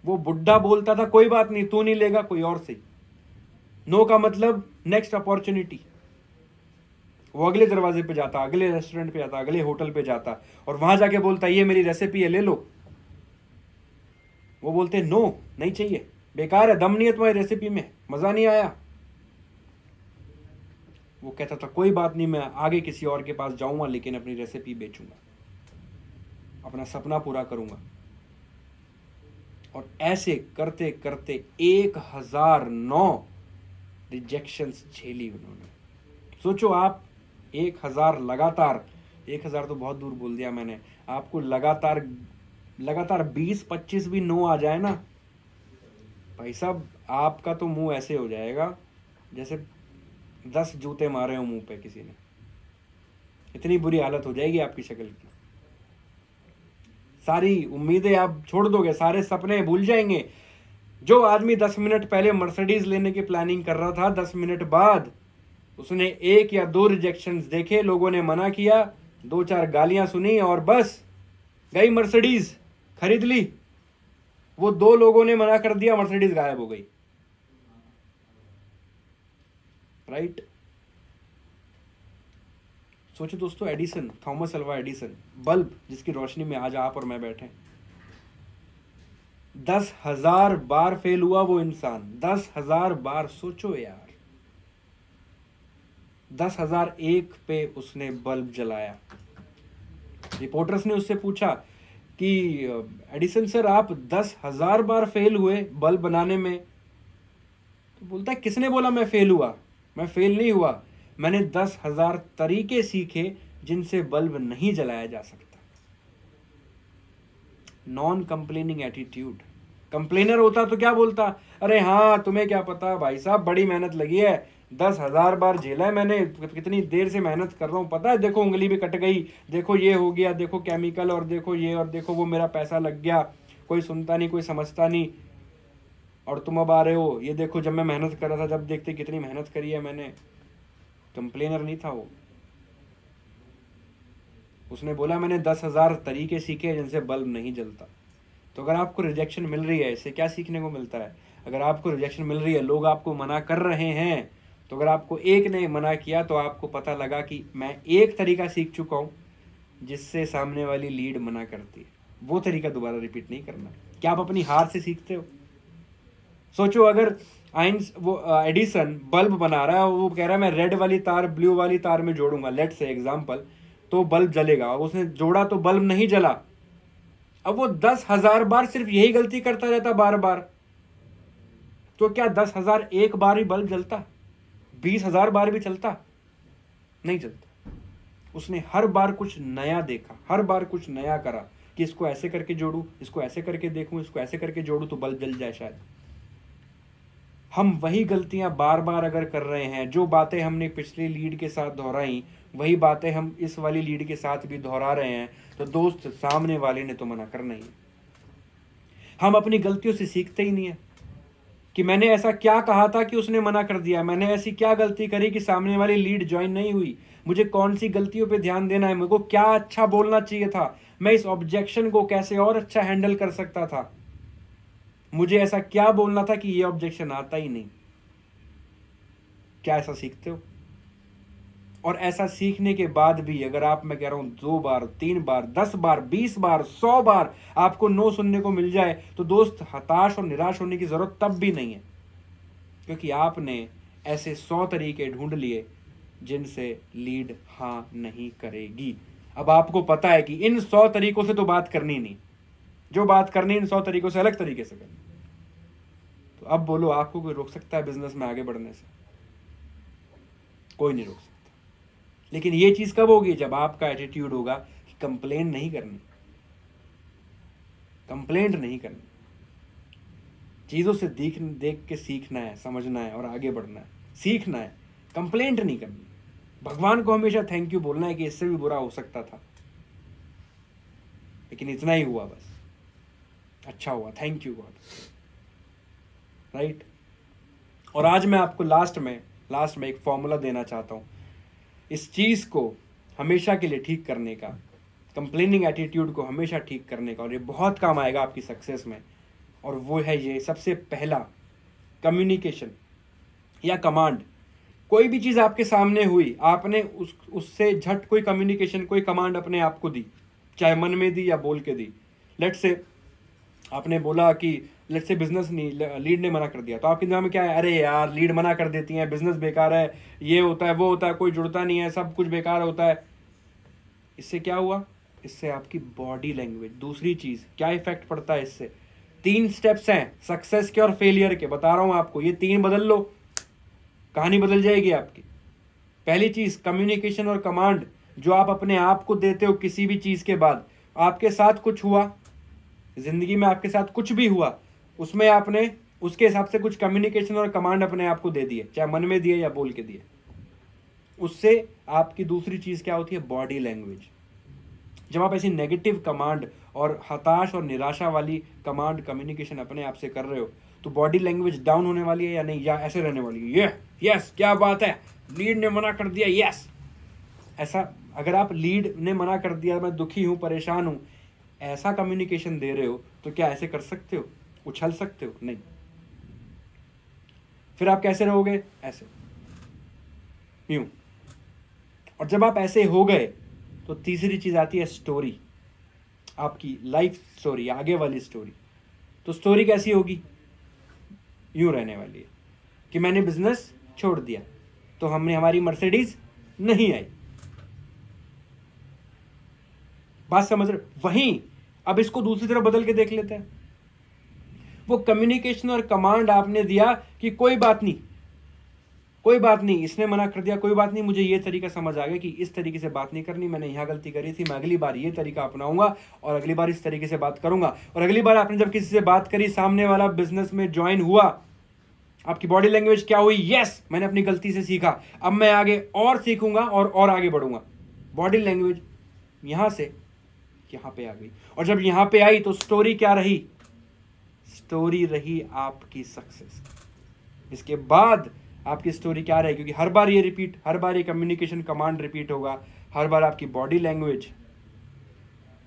वो बुड्ढा बोलता था कोई बात नहीं, तू नहीं लेगा, कोई और से। नो का मतलब नेक्स्ट अपॉर्चुनिटी। वो अगले दरवाजे पे जाता, अगले रेस्टोरेंट पे जाता, अगले होटल पे जाता, और वहां जाके बोलता ये मेरी रेसिपी है, ले लो। वो बोलते नो, नहीं चाहिए, बेकार है, दम नहीं है तुम्हारी रेसिपी में, मजा नहीं आया। वो कहता था कोई बात नहीं, मैं आगे किसी और के पास जाऊंगा, लेकिन अपनी रेसिपी बेचूंगा, अपना सपना पूरा करूंगा। और ऐसे करते करते 1009 रिजेक्शंस झेली उन्होंने। सोचो आप, 1000 लगातार, 1000 तो बहुत दूर बोल दिया मैंने, आपको लगातार 20-25 भी नो आ जाए ना, भाई साहब आपका तो मुंह ऐसे हो जाएगा जैसे 10 जूते मारे हो मुंह पे किसी ने। इतनी बुरी हालत हो जाएगी आपकी शक्ल की। सारी उम्मीदें आप छोड़ दोगे, सारे सपने भूल जाएंगे। जो आदमी 10 मिनट पहले मर्सिडीज लेने की प्लानिंग कर रहा था, 10 मिनट बाद उसने 1 या 2 रिजेक्शंस देखे, लोगों ने मना किया, 2-4 गालियां सुनी और बस गई मर्सिडीज, खरीद ली। वो 2 लोगों ने मना कर दिया, मर्सिडीज गायब हो गई। राइट। सोचो दोस्तों, Edison, Thomas Alva Edison, bulb जिसकी रोशनी में आज आप और मैं बैठे, 10,000 बार फेल हुआ वो इंसान, 10,000 बार। सोचो यार, 10,001 पे उसने बल्ब जलाया। रिपोर्टर्स ने उससे पूछा कि एडिसन सर, आप 10,000 बार फेल हुए बल्ब बनाने में? तो बोलता है किसने बोला मैं फेल हुआ? मैं फेल नहीं हुआ, मैंने 10,000 तरीके सीखे जिनसे बल्ब नहीं जलाया जा सकता। Non complaining attitude. कंप्लेनर होता तो क्या बोलता, अरे हाँ तुम्हें क्या पता भाई साहब, बड़ी मेहनत लगी है, 10,000 बार झेला है मैंने, कितनी देर से मेहनत कर रहा हूँ, पता है, देखो उंगली भी कट गई, देखो ये हो गया, देखो केमिकल, और देखो ये, और देखो वो, मेरा पैसा लग गया, कोई सुनता नहीं, कोई समझता नहीं, और तुम अब आ रहे हो, ये देखो जब मैं मेहनत कर रहा था, जब देखते कितनी मेहनत करी है मैंने। कंप्लेनर नहीं था वो, उसने बोला मैंने 10,000 तरीके सीखे जिनसे बल्ब नहीं जलता। तो अगर आपको रिजेक्शन मिल रही है, इससे क्या सीखने को मिलता है? अगर आपको रिजेक्शन मिल रही है, लोग आपको मना कर रहे हैं, तो अगर आपको एक ने मना किया तो आपको पता लगा कि मैं एक तरीका सीख चुका हूँ जिससे सामने वाली लीड मना करती है, वो तरीका दोबारा रिपीट नहीं करना। क्या आप अपनी हार से सीखते हो? सोचो अगर एडिसन बल्ब बना रहा है, वो कह रहा है मैं रेड वाली तार ब्लू वाली तार में जोड़ूंगा, लेट से एग्जाम्पल, तो बल्ब जलेगा। उसने जोड़ा तो बल्ब नहीं जला। अब वो 10,000 बार सिर्फ यही गलती करता रहता बार बार, तो क्या 10,000 एक बार ही बल्ब जलता? 20,000 बार भी चलता? नहीं चलता। उसने हर बार कुछ नया देखा, हर बार कुछ नया करा कि इसको ऐसे करके जोड़ूं, इसको ऐसे करके देखूं, इसको ऐसे करके जोड़ूं तो बल्ब जल जाए शायद। हम वही गलतियां बार बार अगर कर रहे हैं, जो बातें हमने पिछली लीड के साथ दोहराई वही बातें हम इस वाली लीड के साथ भी दोहरा रहे हैं, तो दोस्त सामने वाले ने तो मना करना ही है। हम अपनी गलतियों से सीखते ही नहीं है कि मैंने ऐसा क्या कहा था कि उसने मना कर दिया, मैंने ऐसी क्या गलती करी कि सामने वाली लीड ज्वाइन नहीं हुई, मुझे कौन सी गलतियों पे ध्यान देना है, मेरे को क्या अच्छा बोलना चाहिए था, मैं इस ऑब्जेक्शन को कैसे और अच्छा हैंडल कर सकता था, मुझे ऐसा क्या बोलना था कि ये ऑब्जेक्शन आता ही नहीं। क्या ऐसा सीखते हो? और ऐसा सीखने के बाद भी अगर आप, मैं कह रहा हूं 2 बार 3 बार 10 बार 20 बार 100 बार आपको नो सुनने को मिल जाए, तो दोस्त हताश और निराश होने की जरूरत तब भी नहीं है, क्योंकि आपने ऐसे 100 तरीके ढूंढ लिए जिनसे लीड हां नहीं करेगी। अब आपको पता है कि इन 100 तरीकों से तो बात करनी नहीं, जो बात करनी इन 100 तरीकों से अलग तरीके से करनी। तो अब बोलो, आपको कोई रोक सकता है बिजनेस में आगे बढ़ने से? कोई नहीं रोक सकता। लेकिन ये चीज कब होगी? जब आपका एटीट्यूड होगा कि कंप्लेन नहीं करनी, कंप्लेंट नहीं करनी, चीजों से देख के सीखना है, समझना है और आगे बढ़ना है, सीखना है, कंप्लेंट नहीं करनी। भगवान को हमेशा थैंक यू बोलना है कि इससे भी बुरा हो सकता था, लेकिन इतना ही हुआ बस, अच्छा हुआ, थैंक यू गॉड, राइट। और आज मैं आपको लास्ट में एक फॉर्मूला देना चाहता हूं इस चीज को हमेशा के लिए ठीक करने का, कंप्लेनिंग एटीट्यूड को हमेशा ठीक करने का, और ये बहुत काम आएगा आपकी सक्सेस में। और वो है ये, सबसे पहला, कम्युनिकेशन या कमांड। कोई भी चीज आपके सामने हुई, आपने उससे झट कोई कम्युनिकेशन, कोई कमांड अपने आप को दी, चाहे मन में दी या बोल के दी। लेट्स से आपने बोला कि लेट्स से बिजनेस नहीं, लीड ने मना कर दिया, तो आपके दिमाग में क्या है? अरे यार लीड मना कर देती है, बिजनेस बेकार है, ये होता है वो होता है, कोई जुड़ता नहीं है, सब कुछ बेकार होता है। इससे क्या हुआ? इससे आपकी बॉडी लैंग्वेज, दूसरी चीज क्या इफेक्ट पड़ता है इससे? 3 स्टेप्स हैं सक्सेस के और फेलियर के, बता रहा हूं आपको, ये 3 बदल लो, कहानी बदल जाएगी आपकी। पहली चीज, कम्युनिकेशन और कमांड जो आप अपने आप को देते हो किसी भी चीज के बाद। आपके साथ कुछ हुआ, जिंदगी में आपके साथ कुछ भी हुआ, उसमें आपने उसके हिसाब से कुछ कम्युनिकेशन और कमांड अपने आप को दे दिए, चाहे मन में दिए या बोल के दिए। उससे आपकी दूसरी चीज क्या होती है? Body language. जब आप ऐसी नेगेटिव कमांड और हताश और निराशा वाली कमांड कम्युनिकेशन अपने आप से कर रहे हो, तो बॉडी लैंग्वेज डाउन होने वाली है या नहीं, या ऐसे रहने वाली है? ये यस, क्या बात है, लीड ने मना कर दिया, यस। ऐसा अगर आप लीड ने मना कर दिया, मैं दुखी हूं, परेशान हूं, ऐसा कम्युनिकेशन दे रहे हो, तो क्या ऐसे कर सकते हो? उछल सकते हो? नहीं। फिर आप कैसे रहोगे? ऐसे, यूं। और जब आप ऐसे हो गए, तो तीसरी चीज आती है स्टोरी, आपकी लाइफ स्टोरी, आगे वाली स्टोरी। तो स्टोरी कैसी होगी? यूं रहने वाली है कि मैंने बिजनेस छोड़ दिया, तो हमारी मर्सिडीज नहीं आई। बात समझ रहे? वहीं अब इसको दूसरी तरफ बदल के देख लेते हैं। वो कम्युनिकेशन और कमांड आपने दिया कि कोई बात नहीं, कोई बात नहीं, इसने मना कर दिया, कोई बात नहीं, मुझे ये तरीका समझ आ गया कि इस तरीके से बात नहीं करनी, मैंने यहाँ गलती करी थी, मैं अगली बार ये तरीका अपनाऊंगा और अगली बार इस तरीके से बात करूंगा। और अगली बार आपने जब किसी से बात करी, सामने वाला बिजनेस में ज्वाइन हुआ, आपकी बॉडी लैंग्वेज क्या हुई? यस, मैंने अपनी गलती से सीखा, अब मैं आगे और सीखूंगा और आगे बढ़ूंगा। बॉडी लैंग्वेज यहां से यहां पे आ गई। और जब यहां पे आई तो स्टोरी क्या रही? स्टोरी रही आपकी सक्सेस। इसके बाद आपकी स्टोरी क्या रही? क्योंकि हर बार ये रिपीट, हर बार ये कम्युनिकेशन कमांड रिपीट होगा, हर बार आपकी बॉडी लैंग्वेज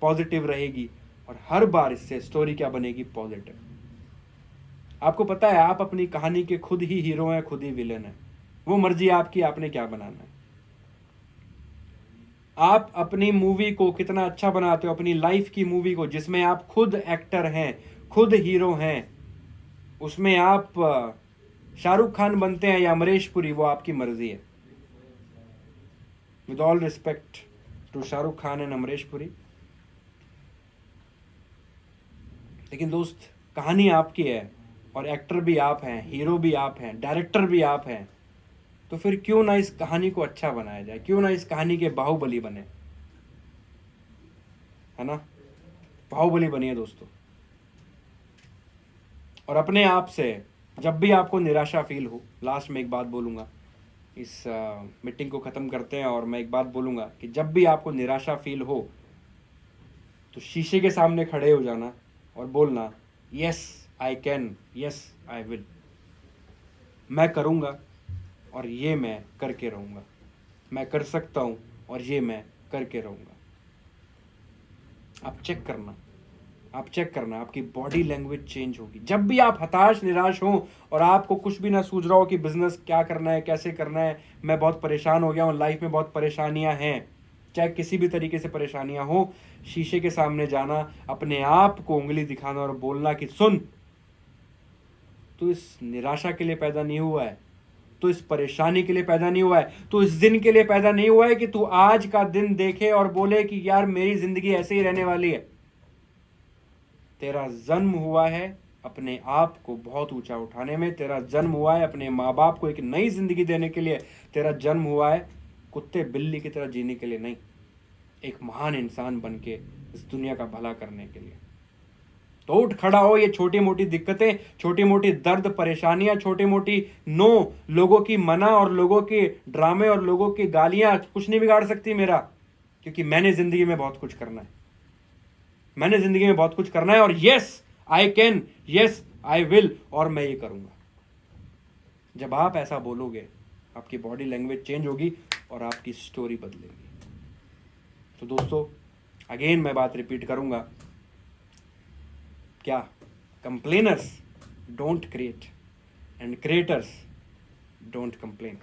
पॉजिटिव रहेगी, और हर बार इससे स्टोरी क्या बनेगी? पॉजिटिव। आपको पता है, आप अपनी कहानी के खुद ही हीरो हैं, खुद ही विलेन है। वो मर्जी आपकी, आपने क्या बनाना है। आप अपनी मूवी को कितना अच्छा बनाते हो, अपनी लाइफ की मूवी को जिसमें आप खुद एक्टर हैं, खुद हीरो हैं, उसमें आप शाहरुख खान बनते हैं या अमरीश पुरी, वो आपकी मर्जी है। With all respect to Shahrukh Khan and Amrish Puri, लेकिन दोस्त कहानी आपकी है और एक्टर भी आप हैं, हीरो भी आप हैं, डायरेक्टर भी आप हैं, तो फिर क्यों ना इस कहानी को अच्छा बनाया जाए, क्यों ना इस कहानी के बाहुबली बने, है ना? बाहुबली बनिए दोस्तों। और अपने आप से जब भी आपको निराशा फील हो, लास्ट में एक बात बोलूँगा, इस मीटिंग को ख़त्म करते हैं, और मैं एक बात बोलूँगा कि जब भी आपको निराशा फील हो तो शीशे के सामने खड़े हो जाना और बोलना, yes I can, yes I will, मैं करूँगा और ये मैं करके रहूँगा, मैं कर सकता हूँ और ये मैं करके रहूँगा। आप चेक करना, आप चेक करना, आपकी बॉडी लैंग्वेज चेंज होगी। जब भी आप हताश निराश हो और आपको कुछ भी ना सूझ रहा हो कि बिजनेस क्या करना है, कैसे करना है, मैं बहुत परेशान हो गया हूँ, लाइफ में बहुत परेशानियां हैं, चाहे किसी भी तरीके से परेशानियां हो, शीशे के सामने जाना, अपने आप को उंगली दिखाना और बोलना कि सुन, तू इस निराशा के लिए पैदा नहीं हुआ है, तो इस परेशानी के लिए पैदा नहीं हुआ है, तो इस दिन के लिए पैदा नहीं हुआ है कि तू आज का दिन देखे और बोले कि यार मेरी जिंदगी ऐसे ही रहने वाली है। तेरा जन्म हुआ है अपने आप को बहुत ऊंचा उठाने में, तेरा जन्म हुआ है अपने माँ बाप को एक नई जिंदगी देने के लिए, तेरा जन्म हुआ है कुत्ते बिल्ली की तरह जीने के लिए नहीं, एक महान इंसान बन के इस दुनिया का भला करने के लिए। तो उठ खड़ा हो, ये छोटी मोटी दिक्कतें, छोटी मोटी दर्द परेशानियां, छोटी मोटी नो, लोगों की मना और लोगों के ड्रामे और लोगों की गालियां कुछ नहीं बिगाड़ सकती मेरा, क्योंकि मैंने जिंदगी में बहुत कुछ करना है, मैंने जिंदगी में बहुत कुछ करना है, और yes I can, yes I will, और मैं ये करूंगा। जब आप ऐसा बोलोगे आपकी बॉडी लैंग्वेज चेंज होगी और आपकी स्टोरी बदलेगी। तो दोस्तों अगेन मैं बात रिपीट करूंगा, क्या? Complainers don't create and creators don't complain.